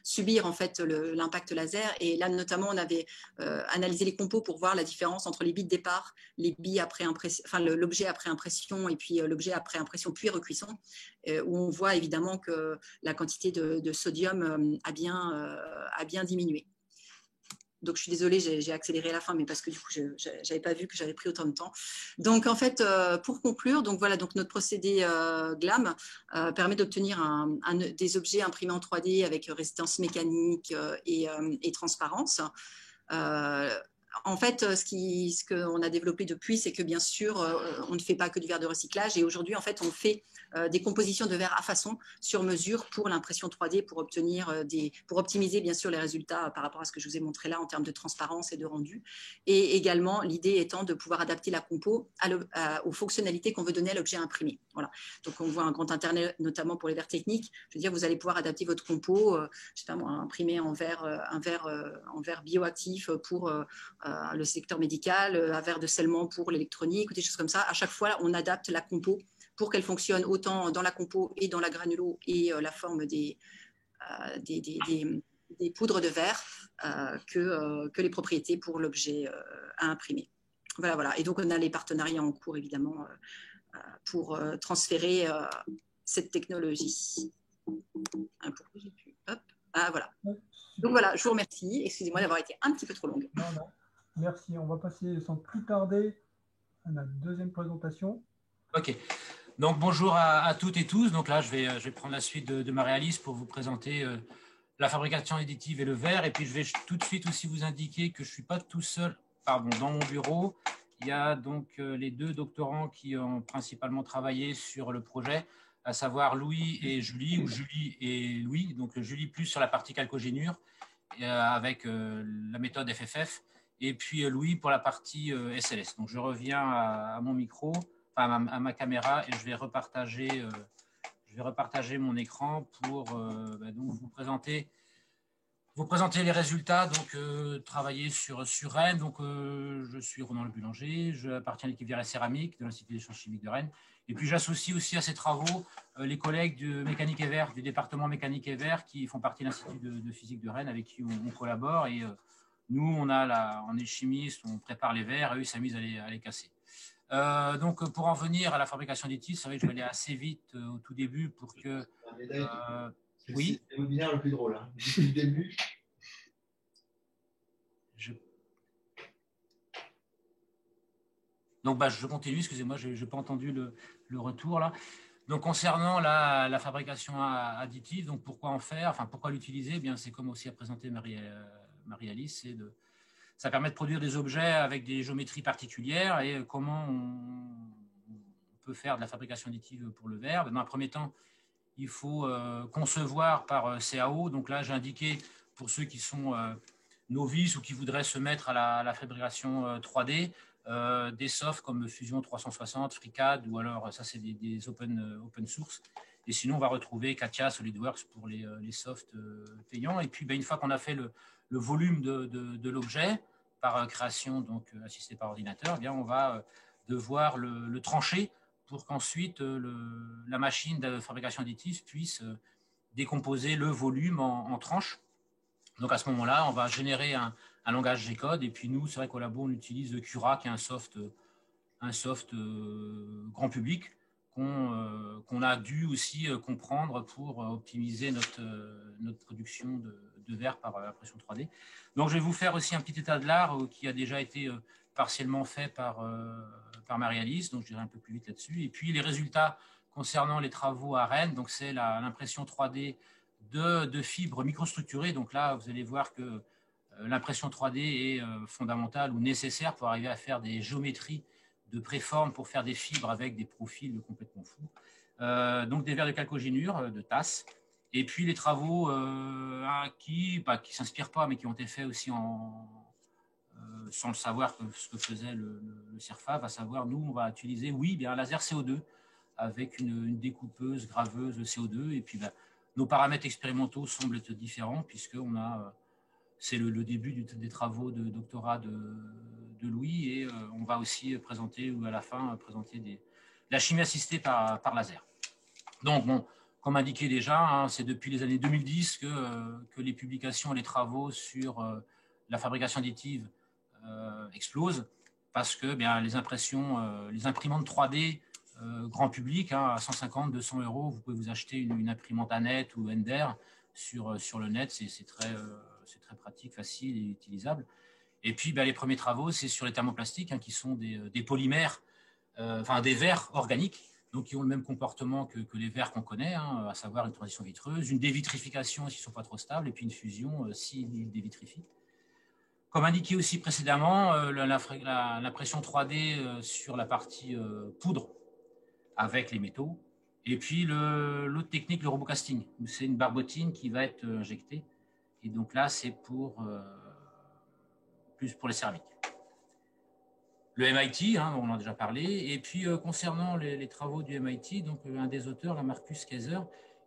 subir en fait l'impact laser. Et là, notamment, on avait analysé les compos pour voir la différence entre les billes de départ, les billes après impression, enfin l'objet après impression et puis l'objet après impression puis recuisson, où on voit évidemment que la quantité de sodium a bien diminué. Donc, je suis désolée, j'ai accéléré à la fin, mais parce que du coup, je n'avais pas vu que j'avais pris autant de temps. Donc, en fait, pour conclure, donc voilà, donc notre procédé GLAM permet d'obtenir des objets imprimés en 3D avec résistance mécanique et transparence. En fait, ce qu'on a développé depuis, c'est que bien sûr, on ne fait pas que du verre de recyclage. Et aujourd'hui, en fait, on fait des compositions de verre à façon sur mesure pour l'impression 3D, pour optimiser bien sûr les résultats par rapport à ce que je vous ai montré là en termes de transparence et de rendu. Et également, l'idée étant de pouvoir adapter la compo aux fonctionnalités qu'on veut donner à l'objet imprimé. Voilà. Donc, on voit un grand intérêt, notamment pour les verres techniques. Je veux dire, vous allez pouvoir adapter votre compo, je sais pas moi, imprimer en verre bioactif pour le secteur médical, un verre de scellement pour l'électronique ou des choses comme ça. À chaque fois, on adapte la compo pour qu'elle fonctionne autant dans la compo et dans la granulo et la forme des poudres de verre que les propriétés pour l'objet à imprimer. Voilà, voilà. Et donc, on a les partenariats en cours, évidemment, pour transférer cette technologie. Pourquoi j'ai pu... Hop. Ah, voilà. Donc voilà, je vous remercie. Excusez-moi d'avoir été un petit peu trop longue. Non, non. Merci. On va passer sans plus tarder à la deuxième présentation. OK. Donc, bonjour à toutes et tous. Donc là, je vais prendre la suite de Marialis pour vous présenter la fabrication additive et le verre. Et puis, je vais tout de suite aussi vous indiquer que je ne suis pas tout seul dans mon bureau. Il y a donc les deux doctorants qui ont principalement travaillé sur le projet, à savoir Louis et Julie, ou Julie et Louis. Donc, Julie plus sur la partie calcogénure avec la méthode FFF. Et puis Louis pour la partie SLS. Donc, je reviens à mon micro, enfin à ma caméra, et je vais repartager mon écran pour donc vous présenter les résultats. Donc, travailler sur Rennes. Donc, je suis Ronan Le Boulanger, j'appartiens à l'équipe Verre et Céramique de l'Institut des sciences chimiques de Rennes. Et puis, j'associe aussi à ces travaux les collègues de Mécanique et Verre, du département Mécanique et Verre, qui font partie de l'Institut de physique de Rennes, avec qui on collabore. Et nous, on est chimistes, on prépare les verres, et eux, ils s'amusent à les casser. Donc, pour en venir à la fabrication des tiges, c'est vrai que je vais aller assez vite au tout début pour que... oui. C'est le webinaire le plus drôle. Hein. Depuis le début. Donc, je continue, excusez-moi, je n'ai pas entendu le retour là. Donc, concernant la fabrication additive, donc pourquoi en faire, enfin pourquoi l'utiliser, eh bien c'est comme aussi a présenté Marie-Alice, ça permet de produire des objets avec des géométries particulières. Et comment on peut faire de la fabrication additive pour le verre? Dans un premier temps, il faut concevoir par CAO. Donc là, j'ai indiqué pour ceux qui sont novices ou qui voudraient se mettre à la fabrication 3D, des softs comme Fusion 360, FreeCAD, ou alors ça c'est des open source. Et sinon, on va retrouver Katia, SolidWorks pour les softs payants. Et puis, une fois qu'on a fait le volume de l'objet par création, donc assisté par ordinateur, on va devoir le trancher pour qu'ensuite la machine de fabrication additive puisse décomposer le volume en tranches. Donc à ce moment-là, on va générer un langage G-code. Et puis nous, c'est vrai qu'au labo, on utilise Cura, qui est un soft grand public qu'on a dû aussi comprendre pour optimiser notre production de verre par impression 3D. Donc, je vais vous faire aussi un petit état de l'art qui a déjà été partiellement fait par Marie-Alice, donc je dirai un peu plus vite là-dessus. Et puis, les résultats concernant les travaux à Rennes, donc c'est l'impression 3D de fibres microstructurées. Donc là, vous allez voir que l'impression 3D est fondamentale ou nécessaire pour arriver à faire des géométries de préforme pour faire des fibres avec des profils complètement fous. Donc des verres de calcogénure, de tasses. Et puis les travaux qui s'inspirent pas, mais qui ont été faits aussi sans le savoir ce que faisait le CIRFAV, à savoir, nous, on va utiliser, un laser CO2 avec une découpeuse, graveuse CO2. Et puis, nos paramètres expérimentaux semblent être différents, puisqu'on a... c'est le début des travaux de doctorat de Louis, et on va aussi présenter, ou à la fin, présenter la chimie assistée par laser. Donc, comme indiqué déjà, c'est depuis les années 2010 que les publications et les travaux sur la fabrication additive explosent, parce que les imprimantes 3D grand public, à 150, 200 euros, vous pouvez vous acheter une imprimante Annette ou Ender sur le net, c'est c'est très pratique, facile et utilisable. Et puis, les premiers travaux, c'est sur les thermoplastiques, hein, qui sont des polymères, enfin des verres organiques, donc qui ont le même comportement que les verres qu'on connaît, hein, à savoir une transition vitreuse, une dévitrification s'ils ne sont pas trop stables, et puis une fusion s'ils dévitrifient. Comme indiqué aussi précédemment, l'impression 3D sur la partie poudre avec les métaux. Et puis l'autre technique, le robocasting, où c'est une barbotine qui va être injectée. Et donc là, c'est plus pour les céramiques. Le MIT, hein, on en a déjà parlé. Et puis concernant les travaux du MIT, donc un des auteurs, Marcus Kaiser,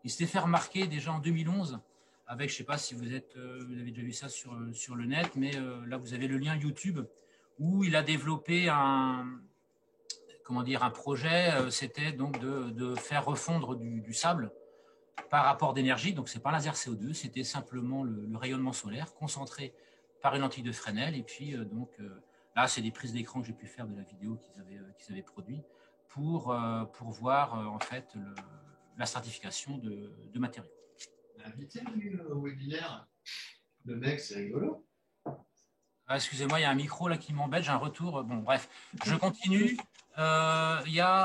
il s'était fait remarquer déjà en 2011 avec, je ne sais pas si vous avez déjà vu ça sur le net, mais là vous avez le lien YouTube où il a développé un projet, c'était donc de faire refondre du sable par rapport d'énergie. Donc c'est pas un laser CO2, c'était simplement le rayonnement solaire concentré par une lentille de Fresnel. Et puis là, c'est des prises d'écran que j'ai pu faire de la vidéo qu'ils avaient produit pour voir en fait la stratification de matériaux. Invité au webinaire. Le mec, c'est rigolo. Excusez-moi, il y a un micro là qui m'embête, j'ai un retour. Bon, bref, je continue. Il y a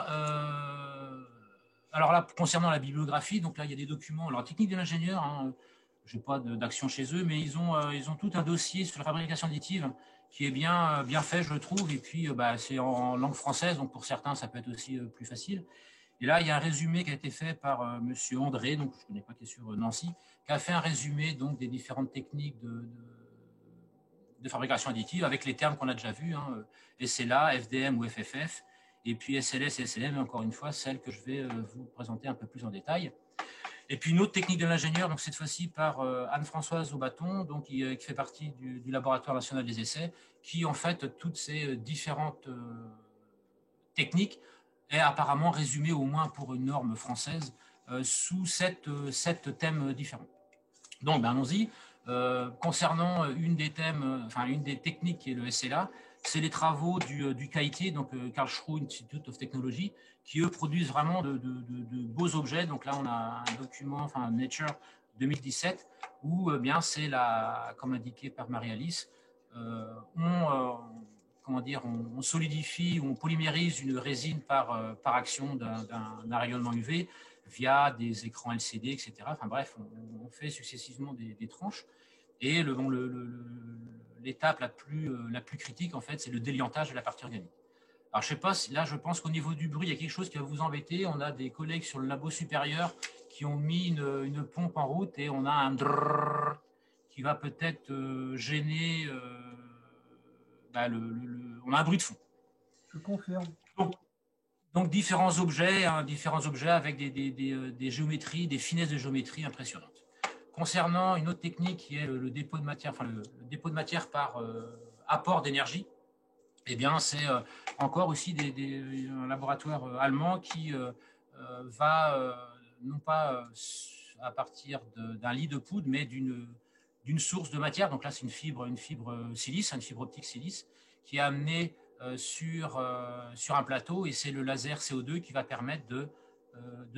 alors là, concernant la bibliographie, donc là, il y a des documents. Alors, technique de l'ingénieur, hein, je n'ai pas d'action chez eux, mais ils ont tout un dossier sur la fabrication additive qui est bien fait, je trouve. Et puis, c'est en langue française, donc pour certains, ça peut être aussi plus facile. Et là, il y a un résumé qui a été fait par Monsieur André, donc je ne connais pas, qui est sur Nancy, qui a fait un résumé donc des différentes techniques de fabrication additive avec les termes qu'on a déjà vus, hein, SLA, FDM ou FFF, et puis SLS et SLM, encore une fois, celle que je vais vous présenter un peu plus en détail. Et puis une autre technique de l'ingénieur, donc cette fois-ci par Anne-Françoise Aubaton, donc qui fait partie du Laboratoire national des essais, qui en fait toutes ces différentes techniques est apparemment résumée au moins pour une norme française sous sept thèmes différents. Donc allons-y. Concernant une des techniques qui est le SLA, c'est les travaux du KIT, donc Karlsruhe Institute of Technology, qui eux produisent vraiment de beaux objets. Donc là, on a un document, Nature 2017, où bien c'est comme indiqué par Marie-Alice, on solidifie, on polymérise une résine par action d'un rayonnement UV via des écrans LCD, etc. Enfin bref, on fait successivement des tranches. Et l'étape la plus critique, en fait, c'est le déliantage de la partie organique. Alors, je ne sais pas, là, je pense qu'au niveau du bruit, il y a quelque chose qui va vous embêter. On a des collègues sur le labo supérieur qui ont mis une pompe en route et on a un drrrr qui va peut-être gêner. On a un bruit de fond. Je confirme. Donc différents objets avec des géométries, des finesses de géométrie impressionnantes. Concernant une autre technique qui est le dépôt de matière, le dépôt de matière par apport d'énergie, eh bien c'est encore aussi un laboratoire allemand qui va non pas à partir d'un lit de poudre, mais d'une source de matière. Donc là, c'est une fibre silice, une fibre optique silice, qui est amenée sur un plateau, et c'est le laser CO2 qui va permettre de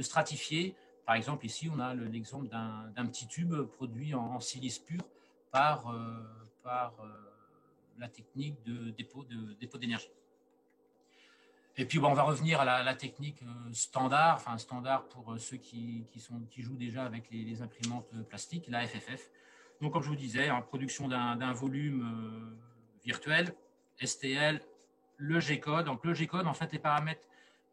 stratifier. Par exemple, ici, on a l'exemple d'un petit tube produit en silice pur par la technique de dépôt d'énergie. Et puis, on va revenir à la technique standard pour ceux qui jouent déjà avec les imprimantes plastiques, la FFF. Donc, comme je vous disais, en production d'un volume virtuel, STL, le G-code. Donc, le G-code, en fait, les paramètres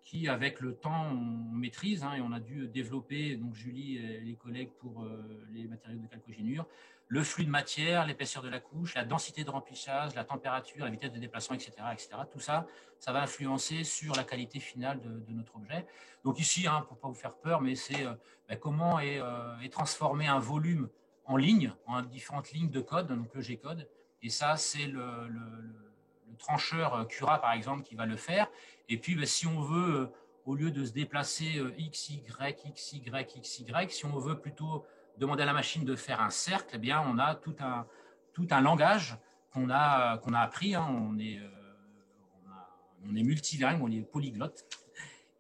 qui, avec le temps, on maîtrise, hein, et on a dû développer, donc Julie et les collègues pour les matériaux de calcogénure, le flux de matière, l'épaisseur de la couche, la densité de remplissage, la température, la vitesse de déplacement, etc. Tout ça, ça va influencer sur la qualité finale de notre objet. Donc ici, hein, pour ne pas vous faire peur, mais c'est comment est transformé un volume en lignes, en différentes lignes de code, donc le G-code. Et ça, c'est le trancheur Cura, par exemple, qui va le faire. Et puis, si on veut, au lieu de se déplacer XY, si on veut plutôt demander à la machine de faire un cercle, eh bien, on a tout un langage qu'on a appris. Hein. On est multilingue, on est polyglotte.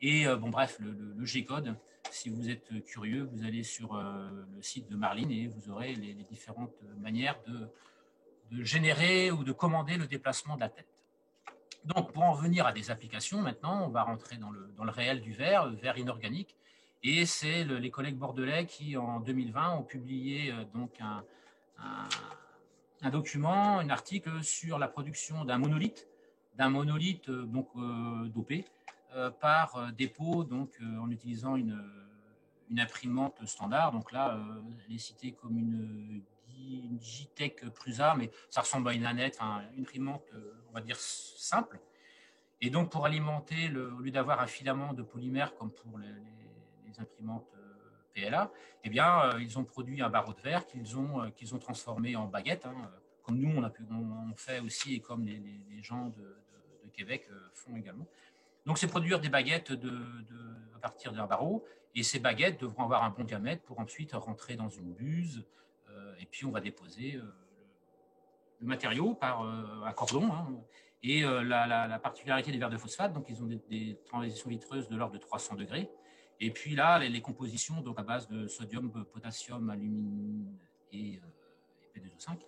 Et bref, le G-code Si vous êtes curieux, vous allez sur le site de Marline et vous aurez les différentes manières de générer ou de commander le déplacement de la tête. Donc, pour en venir à des applications, maintenant, on va rentrer dans le réel du verre, le verre inorganique. Et c'est les collègues bordelais qui, en 2020, ont publié donc un document, un article sur la production d'un monolithe dopé par dépôt, donc en utilisant une imprimante standard. Donc là, elle est citée comme une Digitech Prusa, mais ça ressemble à une Annette, une imprimante, on va dire, simple. Et donc, pour alimenter, au lieu d'avoir un filament de polymère comme pour les imprimantes PLA, eh bien, ils ont produit un barreau de verre qu'ils ont transformé en baguette, comme nous, on fait aussi et comme les gens de Québec font également. Donc, c'est produire des baguettes à partir d'un barreau, et ces baguettes devront avoir un bon diamètre pour ensuite rentrer dans une buse, et puis on va déposer le matériau par un cordon. Et la particularité des verres de phosphate, donc ils ont des transitions vitreuses de l'ordre de 300 degrés. Et puis là, les compositions, donc à base de sodium, potassium, alumine et P2O5,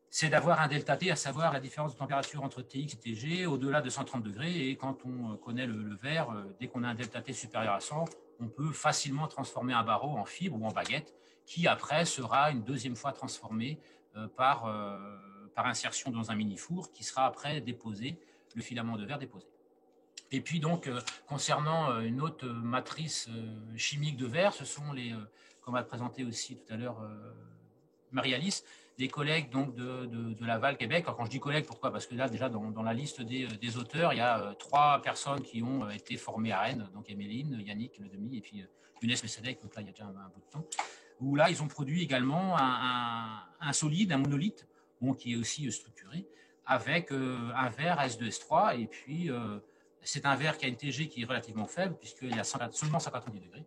c'est d'avoir un delta T, à savoir la différence de température entre TX et TG au-delà de 130 degrés. Et quand on connaît le verre, dès qu'on a un delta T supérieur à 100, on peut facilement transformer un barreau en fibre ou en baguette, qui après sera une deuxième fois transformé par insertion dans un mini-four, qui sera après déposé, le filament de verre déposé. Et puis donc, concernant une autre matrice chimique de verre, ce sont comme a présenté aussi tout à l'heure Marie-Alice, des collègues donc de Laval, Québec. Alors quand je dis collègues, pourquoi? Parce que là, déjà, dans la liste des auteurs, il y a 3 personnes qui ont été formées à Rennes, donc Emeline, Yannick Le Demi, et puis Younes Messadek, donc là, il y a déjà un bout de temps, où là, ils ont produit également un solide, un monolithe, bon, qui est aussi structuré, avec un verre S2S3, et puis c'est un verre qui a une TG qui est relativement faible, puisqu'il y a seulement 190 degrés,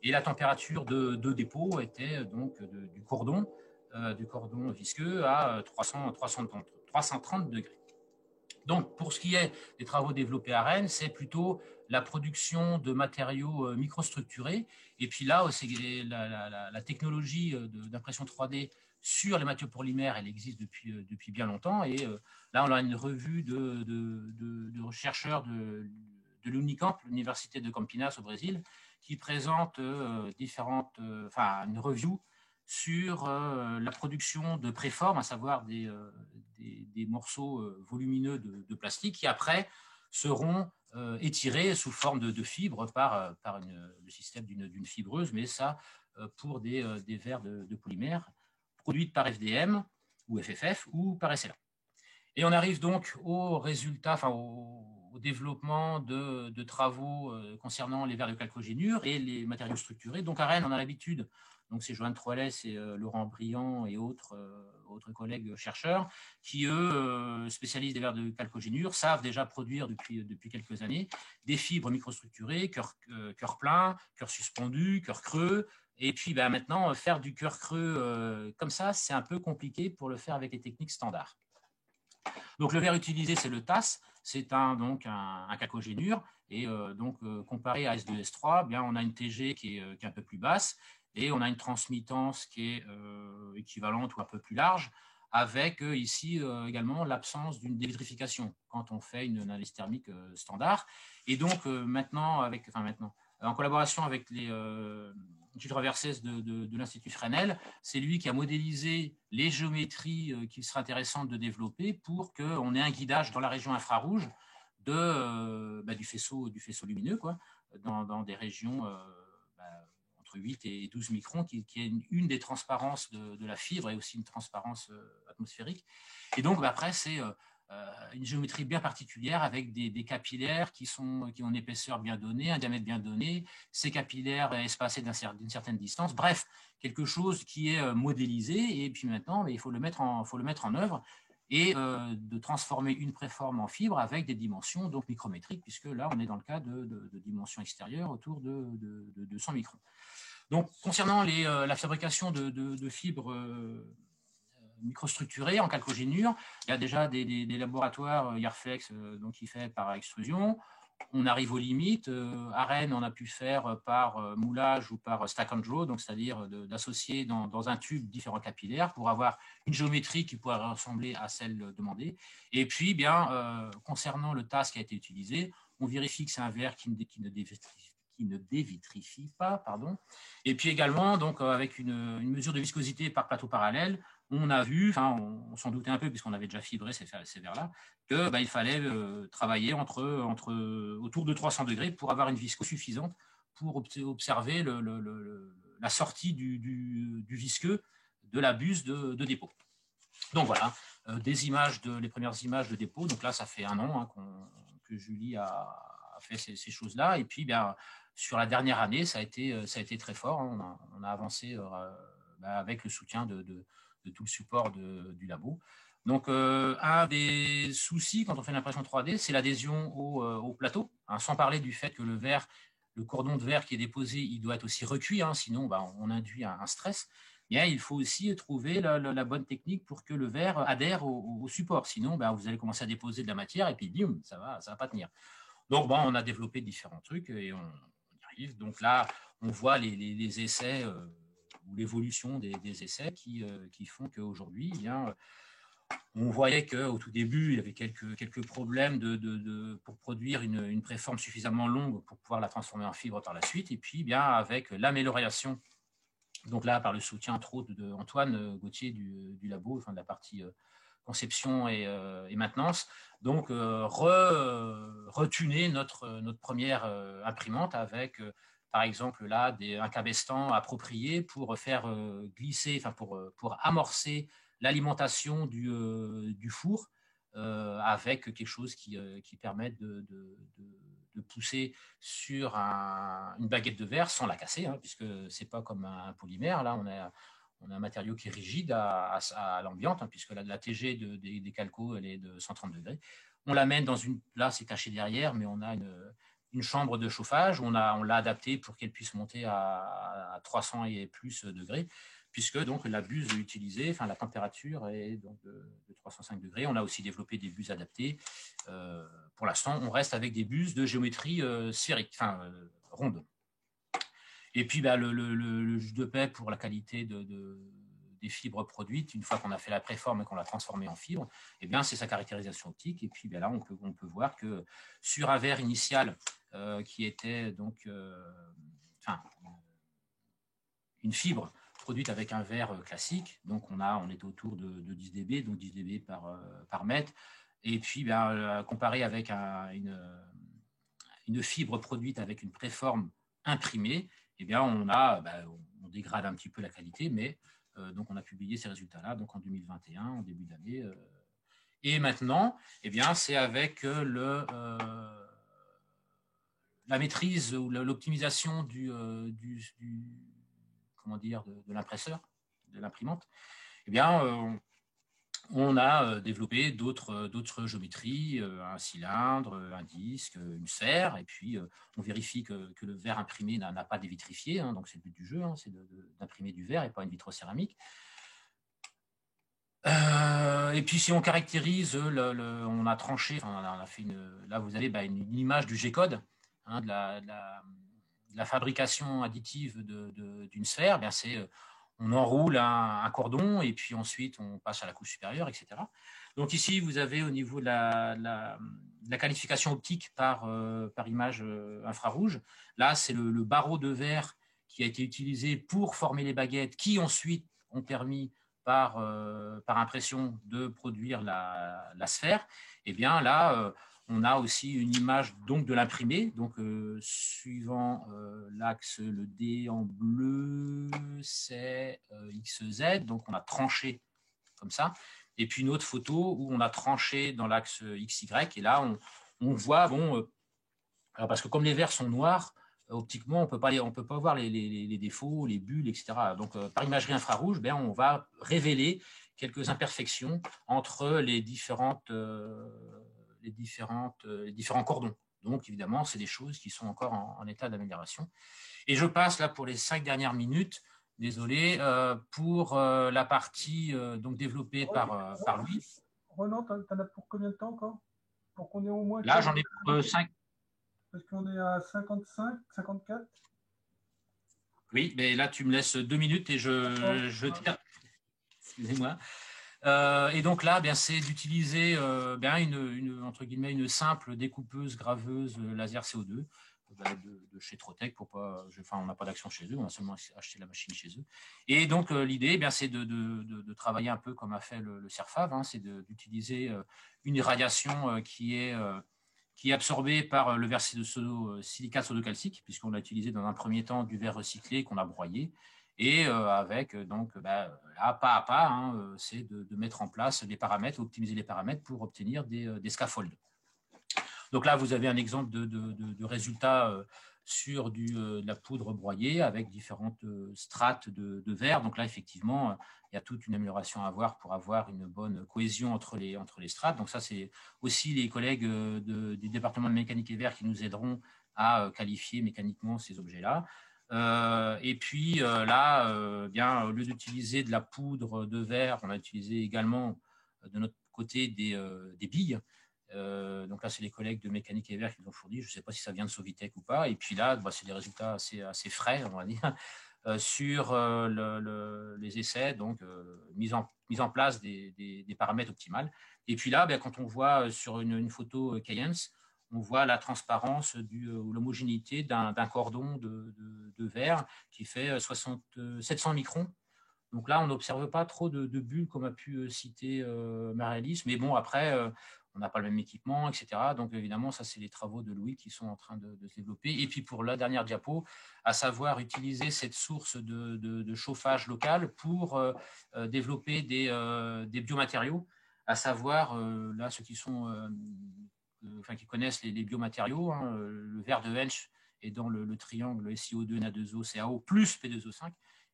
et la température de dépôt était donc du cordon visqueux à 330 degrés. Donc, pour ce qui est des travaux développés à Rennes, c'est plutôt la production de matériaux microstructurés. Et puis là, c'est la technologie d'impression 3D sur les matériaux polymères, elle existe depuis bien longtemps. Et là, on a une revue de chercheurs de l'Unicamp, l'université de Campinas au Brésil, qui présente une review sur la production de préformes, à savoir des morceaux volumineux de plastique qui après seront étirés sous forme de fibres par le système d'une fibreuse, mais ça pour des verres de polymère produites par FDM ou FFF ou par SLA. Et on arrive donc au résultat, au développement de travaux concernant les verres de calcogénure et les matériaux structurés. Donc à Rennes, on a l'habitude, donc c'est Joanne Troilès et Laurent Briand et autres collègues chercheurs qui, eux, spécialistes des verres de calcogénure, savent déjà produire depuis quelques années des fibres microstructurées, cœur plein, cœur suspendu, cœur creux. Et puis maintenant, faire du cœur creux comme ça, c'est un peu compliqué pour le faire avec les techniques standards. Donc le verre utilisé, c'est le TAS, c'est un calcogénure, et comparé à S2S3, bien, on a une TG qui est un peu plus basse, et on a une transmittance qui est équivalente ou un peu plus large, avec ici également l'absence d'une dévitrification quand on fait une analyse thermique standard. Et donc en collaboration avec Gilles Reversès de l'Institut Fresnel, c'est lui qui a modélisé les géométries qu'il serait intéressant de développer pour qu'on ait un guidage dans la région infrarouge du faisceau lumineux, dans des régions entre 8 et 12 microns, qui est une des transparences de la fibre et aussi une transparence atmosphérique. Et donc après, c'est une géométrie bien particulière avec des capillaires qui ont une épaisseur bien donnée, un diamètre bien donné, ces capillaires espacés d'une certaine distance. Bref, quelque chose qui est modélisé, et puis maintenant, il faut le mettre en œuvre et de transformer une préforme en fibre avec des dimensions donc micrométriques, puisque là, on est dans le cas de dimensions extérieures autour de 100 microns. Donc, concernant la fabrication de fibres microstructurées en calcogénure, il y a déjà des laboratoires, Yarflex, qui fait par extrusion. on arrive aux limites. À Rennes, on a pu faire par moulage ou par stack and draw, donc c'est-à-dire d'associer dans un tube différents capillaires pour avoir une géométrie qui pourrait ressembler à celle demandée. Et puis, bien, concernant le TAS qui a été utilisé, on vérifie que c'est un verre qui ne dévitrifie pas, pardon. Et puis également, donc, avec une mesure de viscosité par plateau parallèle, on a vu, enfin, on s'en doutait un peu puisqu'on avait déjà fibré ces verres-là, que il fallait travailler autour de 300 degrés pour avoir une viscose suffisante pour observer la sortie du visqueux de la buse de dépôt. Donc voilà, les premières images de dépôt. Donc là, ça fait 1 an que Julie a fait ces choses-là. Et puis, bien, sur la dernière année, ça a été très fort. On a avancé avec le soutien de tout le support du labo. Donc, un des soucis quand on fait l'impression 3D, c'est l'adhésion au plateau, sans parler du fait que le cordon de verre qui est déposé, il doit être aussi recuit, sinon on induit un stress. Et il faut aussi trouver la bonne technique pour que le verre adhère au support. Sinon, vous allez commencer à déposer de la matière et puis, bim, ça va pas tenir. Donc, on a développé différents trucs et on y arrive. Donc là, on voit les essais ou l'évolution des essais qui font qu'aujourd'hui, on voyait qu'au tout début, il y avait quelques problèmes pour produire une préforme suffisamment longue pour pouvoir la transformer en fibre par la suite. Et puis, bien, avec l'amélioration, donc là, par le soutien entre autres d'Antoine Gauthier du labo, enfin de la partie conception et maintenance, donc retuner notre première imprimante avec par exemple là un cabestan approprié pour faire glisser, enfin pour amorcer l'alimentation du four avec quelque chose qui permette de pousser sur une baguette de verre sans la casser, puisque c'est pas comme un polymère. Là, on a un matériau qui est rigide à l'ambiance, puisque la TG des calcos, elle est de 130 degrés. On l'amène là, c'est caché derrière, mais on a une chambre de chauffage. On l'a adaptée pour qu'elle puisse monter à 300 et plus degrés, puisque donc la buse utilisée, enfin la température est donc de 305 degrés. On a aussi développé des buses adaptées. Pour l'instant, on reste avec des buses de géométrie sphérique, ronde. Et puis, le jus de paix pour la qualité des fibres produites, une fois qu'on a fait la préforme et qu'on l'a transformée en fibre, c'est sa caractérisation optique. Et puis, là, on peut voir que sur un verre initial qui était donc une fibre produite avec un verre classique, donc on était autour de 10 dB, donc 10 dB par mètre. Et puis, comparé avec une fibre produite avec une préforme imprimée, on dégrade un petit peu la qualité, mais donc on a publié ces résultats-là donc en 2021, en début d'année. Et maintenant, c'est avec la maîtrise ou l'optimisation de l'impresseur, de l'imprimante, on a développé d'autres géométries, un cylindre, un disque, une sphère, et puis on vérifie que le verre imprimé n'a pas dévitrifié, donc c'est le but du jeu, c'est d'imprimer du verre et pas une vitrocéramique. Et puis si on caractérise, on a tranché, on a fait là vous avez une image du G-code, de la fabrication additive d'une sphère, c'est on enroule un cordon et puis ensuite on passe à la couche supérieure, etc. Donc ici, vous avez au niveau de la qualification optique par image infrarouge. Là, c'est le barreau de verre qui a été utilisé pour former les baguettes qui ensuite ont permis par impression de produire la sphère. Et bien là, on a aussi une image donc de l'imprimé, donc suivant l'axe, le D en bleu, c'est XZ, donc on a tranché comme ça. Et puis une autre photo où on a tranché dans l'axe XY, et là on voit, alors parce que comme les verres sont noirs, optiquement on peut pas voir les défauts, les bulles, etc. Donc par imagerie infrarouge, on va révéler quelques imperfections entre les différents cordons. Donc, évidemment, c'est des choses qui sont encore en état d'amélioration. Et je passe là pour les 5 dernières minutes, désolé, pour la partie donc développée par Louis. Ronan, t'en as pour combien de temps encore? Pour qu'on ait au moins... Là, j'en ai pour 5. Parce qu'on est à 55, 54. Oui, mais là, tu me laisses 2 minutes et je tire. Excusez-moi. Et donc là, bien, c'est d'utiliser entre guillemets, une simple découpeuse graveuse laser CO2 de chez Trotec. On n'a pas d'action chez eux, on a seulement acheté la machine chez eux. Et donc l'idée, c'est de travailler un peu comme a fait le CERFAV, hein, c'est d'utiliser une irradiation qui est absorbé par le verre de silicate sodo-calcique, puisqu'on a utilisé dans un premier temps du verre recyclé qu'on a broyé, et avec donc là, pas à pas, hein, c'est de mettre en place des paramètres, optimiser les paramètres pour obtenir des scaffolds. Donc là, vous avez un exemple de résultat sur de la poudre broyée avec différentes strates de verre. Donc là, effectivement, il y a toute une amélioration à avoir pour avoir une bonne cohésion entre les strates. Donc ça, c'est aussi les collègues du département de mécanique et verre qui nous aideront à qualifier mécaniquement ces objets-là. Et puis là, bien, au lieu d'utiliser de la poudre de verre, on a utilisé également de notre côté des billes. Donc là, c'est les collègues de mécanique et verre qui l'ont fourni. Je ne sais pas si ça vient de Sovitech ou pas. Et puis là, c'est des résultats assez frais, on va dire, sur les essais, donc mise en place des paramètres optimales. Et puis là, quand on voit sur une photo Kayens, on voit la transparence ou l'homogénéité d'un cordon de verre qui fait 700 microns. Donc là, on n'observe pas trop de bulles comme a pu citer Marie-Alice. Mais bon, après, on n'a pas le même équipement, etc. Donc évidemment, ça, c'est les travaux de Louis qui sont en train de se développer. Et puis pour la dernière diapo, à savoir utiliser cette source de chauffage local pour développer des biomatériaux, à savoir là, ceux qui sont, qui connaissent les biomatériaux, hein, le verre de Hensch est dans le triangle SiO2, Na2O, CaO plus P2O5.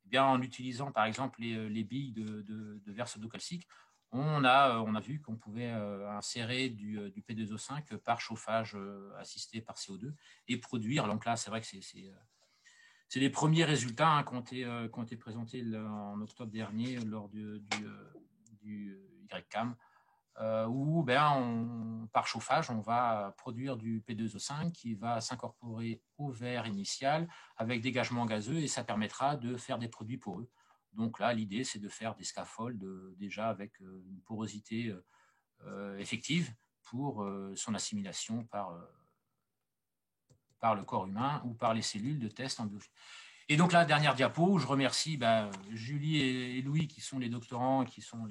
Eh bien, en utilisant par exemple les billes de verre sodo-calcique, on a vu qu'on pouvait insérer du P2O5 par chauffage assisté par CO2 et produire. Donc là, c'est vrai que c'est les premiers résultats, hein, qui ont été présentés en octobre dernier lors du YCAM, où par chauffage, on va produire du P2O5 qui va s'incorporer au verre initial avec dégagement gazeux, et ça permettra de faire des produits poreux. Donc là, l'idée, c'est de faire des scaffolds déjà avec une porosité effective pour son assimilation par le corps humain ou par les cellules de test en biologie. Et donc la dernière diapo, où je remercie Julie et Louis, qui sont les doctorants, qui sont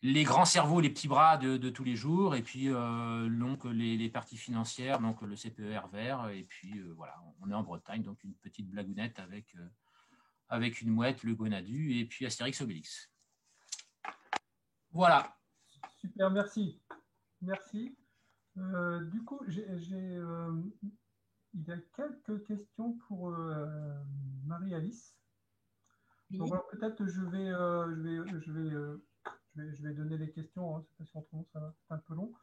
les grands cerveaux, les petits bras de tous les jours, et puis donc les parties financières, donc le CPER vert, et puis voilà, on est en Bretagne, donc une petite blagounette avec une mouette, le Gonadu, et puis Astérix Obélix. Voilà. Super, merci. Merci. Du coup, il y a quelques questions pour Marie-Alice. Oui. Donc peut-être je vais donner les questions, hein, c'est parce qu'en ça va être un peu long.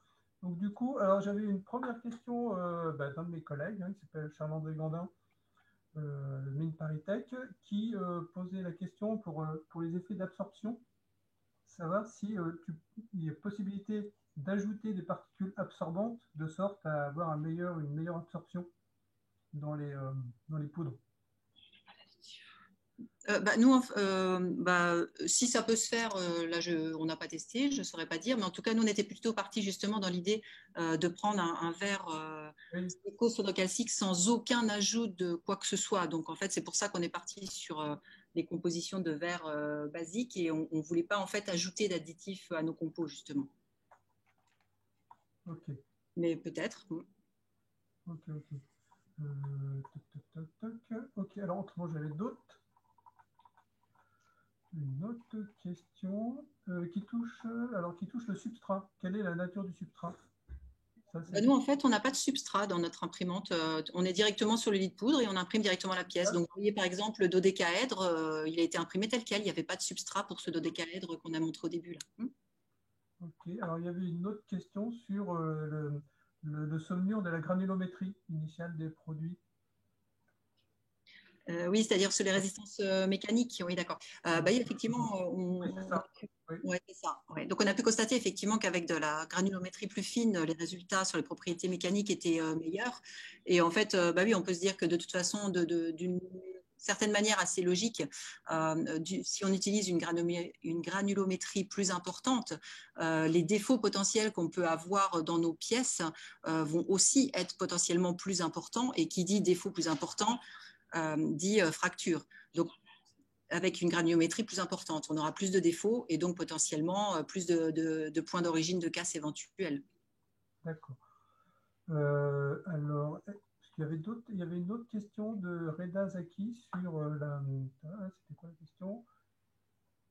Donc du coup, alors j'avais une première question d'un de mes collègues, hein, qui s'appelle Charles-André Gandin, de Mines ParisTech, qui posait la question pour les effets d'absorption, savoir si il y a possibilité d'ajouter des particules absorbantes de sorte à avoir une meilleure absorption dans les poudres. Nous, si ça peut se faire, là, on n'a pas testé, je ne saurais pas dire, mais en tout cas, nous, on était plutôt partis justement dans l'idée de prendre un verre éco-sodo-calcique sans aucun ajout de quoi que ce soit. Donc, en fait, c'est pour ça qu'on est parti sur les compositions de verre basiques, et on ne voulait pas en fait ajouter d'additifs à nos compos, justement. Ok. Mais peut-être. Ok. Ok, alors autrement, j'avais une autre question qui touche le substrat. Quelle est la nature du substrat? Nous, en fait, on n'a pas de substrat dans notre imprimante. On est directement sur le lit de poudre et on imprime directement la pièce. Donc, vous voyez, par exemple, le dodécaèdre, il a été imprimé tel quel. Il n'y avait pas de substrat pour ce dodécaèdre qu'on a montré au début, là. Ok, alors il y avait une autre question sur le saumure de la granulométrie initiale des produits. Oui, c'est-à-dire sur les résistances mécaniques. Oui, d'accord. Bah, effectivement, Oui, c'est ça. Oui. ouais, c'est ça. Ouais. Donc, on a pu constater effectivement qu'avec de la granulométrie plus fine, les résultats sur les propriétés mécaniques étaient meilleurs. Et en fait, bah oui, on peut se dire que de toute façon, d'une certaine manière assez logique, si on utilise une granulométrie plus importante, les défauts potentiels qu'on peut avoir dans nos pièces vont aussi être potentiellement plus importants. Et qui dit défaut plus important, dit fracture. Donc, avec une granulométrie plus importante, on aura plus de défauts et donc potentiellement plus de points d'origine de casse éventuels. D'accord. Alors, il y avait une autre question de Reda Zaki sur c'était quoi la question?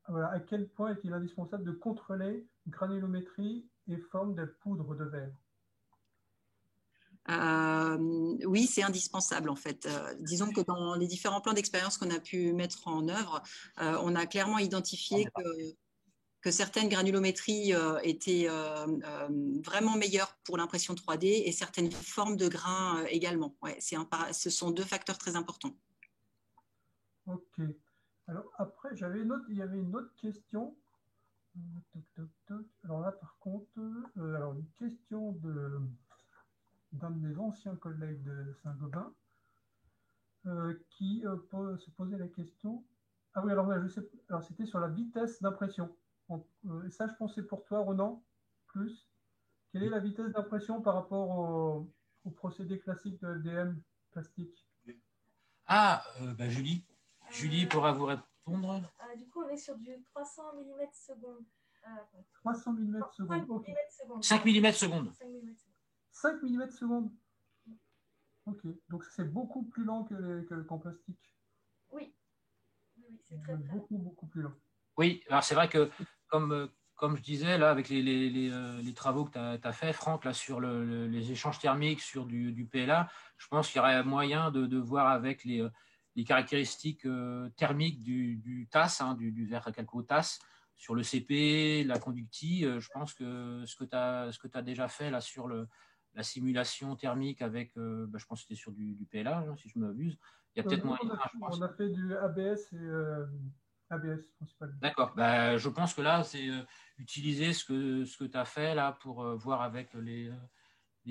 Voilà, à quel point est-il indispensable de contrôler granulométrie et forme de poudre de verre? Oui, c'est indispensable en fait. Disons que dans les différents plans d'expérience qu'on a pu mettre en œuvre, on a clairement identifié que certaines granulométries étaient vraiment meilleures pour l'impression 3D et certaines formes de grains également. Ouais, ce sont deux facteurs très importants. Ok. Alors après, il y avait une autre question. Toc, toc, toc. Alors là, par contre, alors une question d'un de mes anciens collègues de Saint-Gobain qui se posait la question. Ah oui, alors là, je sais, alors c'était sur la vitesse d'impression. Et ça, je pensais pour toi, Ronan, plus. Quelle est la vitesse d'impression par rapport au procédé classique de LDM plastique? Ah, bah, Julie pourra vous répondre. Du coup, on est sur du 300 mm seconde. 300 mm seconde. 5 Ok. mm seconde. 5 mm seconde. 5 mm seconde. 5 mm seconde. Ok. Donc c'est beaucoup plus lent qu'en plastique. Oui. Oui, c'est très très lent. Beaucoup plus lent. Oui, alors c'est vrai que comme je disais, là, avec les travaux que tu as fait, Franck, là, sur les échanges thermiques sur du PLA, je pense qu'il y aurait moyen de voir avec les caractéristiques thermiques du TAS, hein, du verre calco TAS, sur le CP, la conductie. Je pense que ce que tu as déjà fait là sur la simulation thermique avec, je pense que c'était sur du PLA, hein, si je ne m'abuse. Il y a peut-être Nous, moyen, je pense. on a fait du ABS et ABS principalement. D'accord. Bah, je pense que là, c'est utiliser ce que tu as fait là pour voir avec les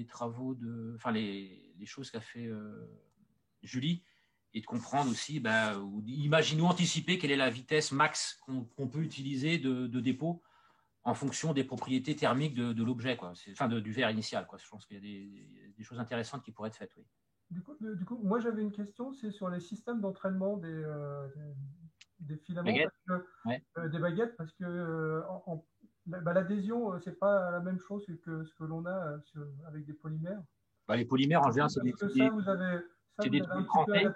travaux enfin les choses qu'a fait Julie et de comprendre aussi, ou imaginer ou anticiper quelle est la vitesse max qu'on peut utiliser de dépôt en fonction des propriétés thermiques de l'objet, quoi. Enfin, du verre initial, quoi. Je pense qu'il y a des choses intéressantes qui pourraient être faites, oui. Du coup, moi j'avais une question, c'est sur les systèmes d'entraînement des filaments, Baguette. Ouais. des baguettes, parce que l'adhésion, c'est pas la même chose que ce que l'on a avec des polymères. Les polymères, en général, c'est des trucs trucs crantés.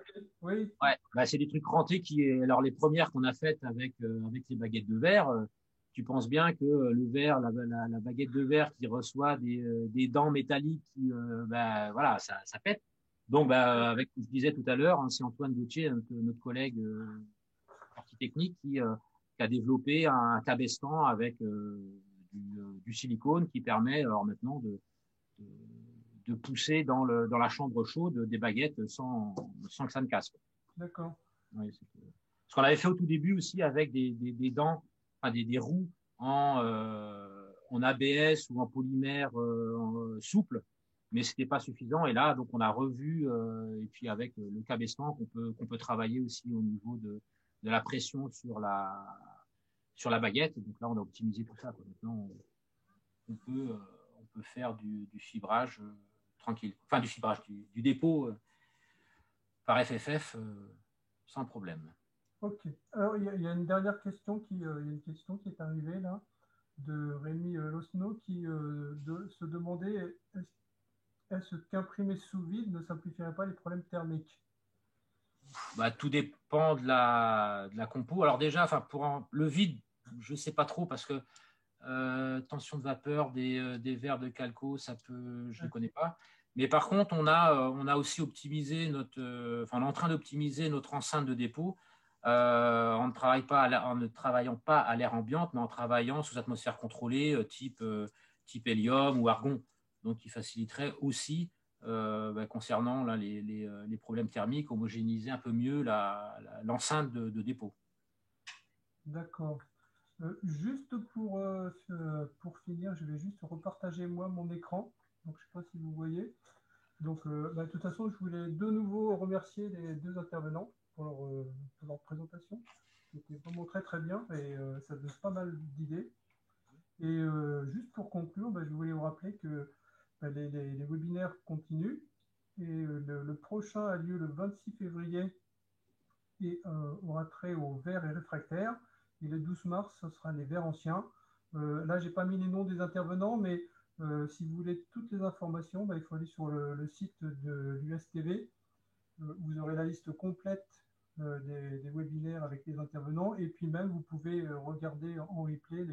Oui. Ouais, c'est des trucs crantés alors les premières qu'on a faites avec les baguettes de verre, tu penses bien que le verre, la baguette de verre qui reçoit des dents métalliques qui, voilà, ça pète. Donc, avec ce que je disais tout à l'heure, hein, c'est Antoine Gauthier, notre collègue partie technique, qui a développé un cabestan avec du silicone qui permet alors maintenant de pousser dans la chambre chaude des baguettes sans que ça ne casse. D'accord. Oui, ce qu'on avait fait au tout début aussi avec des dents, enfin des roues en ABS ou en polymère souple, mais c'était pas suffisant. Et là, donc on a revu et puis avec le cabestan qu'on peut travailler aussi au niveau de la pression sur la baguette. Donc là, on a optimisé tout ça, quoi. Maintenant, on peut faire du fibrage tranquille, enfin du fibrage, du dépôt par FFF sans problème. Ok. Alors, il y a une dernière question qui est arrivée là, de Rémi Losno, qui se demandait est-ce qu'imprimer sous vide ne simplifierait pas les problèmes thermiques? Tout dépend de la compo. Alors déjà, enfin le vide, je sais pas trop parce que tension de vapeur des verres de calco, je ne connais pas. Mais par contre, on a aussi optimisé on est en train d'optimiser notre enceinte de dépôt. On ne travaillant pas à l'air ambiante, mais en travaillant sous atmosphère contrôlée, type hélium ou argon. Donc, qui faciliterait aussi concernant là, les problèmes thermiques, homogénéiser un peu mieux l'enceinte de dépôt. D'accord. Juste pour finir, je vais juste repartager moi mon écran. Donc, je ne sais pas si vous voyez. Donc, de toute façon, je voulais de nouveau remercier les deux intervenants pour leur présentation. C'était vraiment très très bien et ça donne pas mal d'idées. Et juste pour conclure, je voulais vous rappeler que les webinaires continuent et le prochain a lieu le 26 février et aura trait aux verres et réfractaires. Et le 12 mars, ce sera les verres anciens. Là, je n'ai pas mis les noms des intervenants, mais si vous voulez toutes les informations, il faut aller sur le site de l'USTV. Vous aurez la liste complète des webinaires avec les intervenants. Et puis même, vous pouvez regarder en replay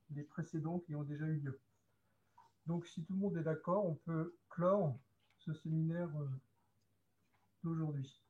les précédents qui ont déjà eu lieu. Donc, si tout le monde est d'accord, on peut clore ce séminaire d'aujourd'hui.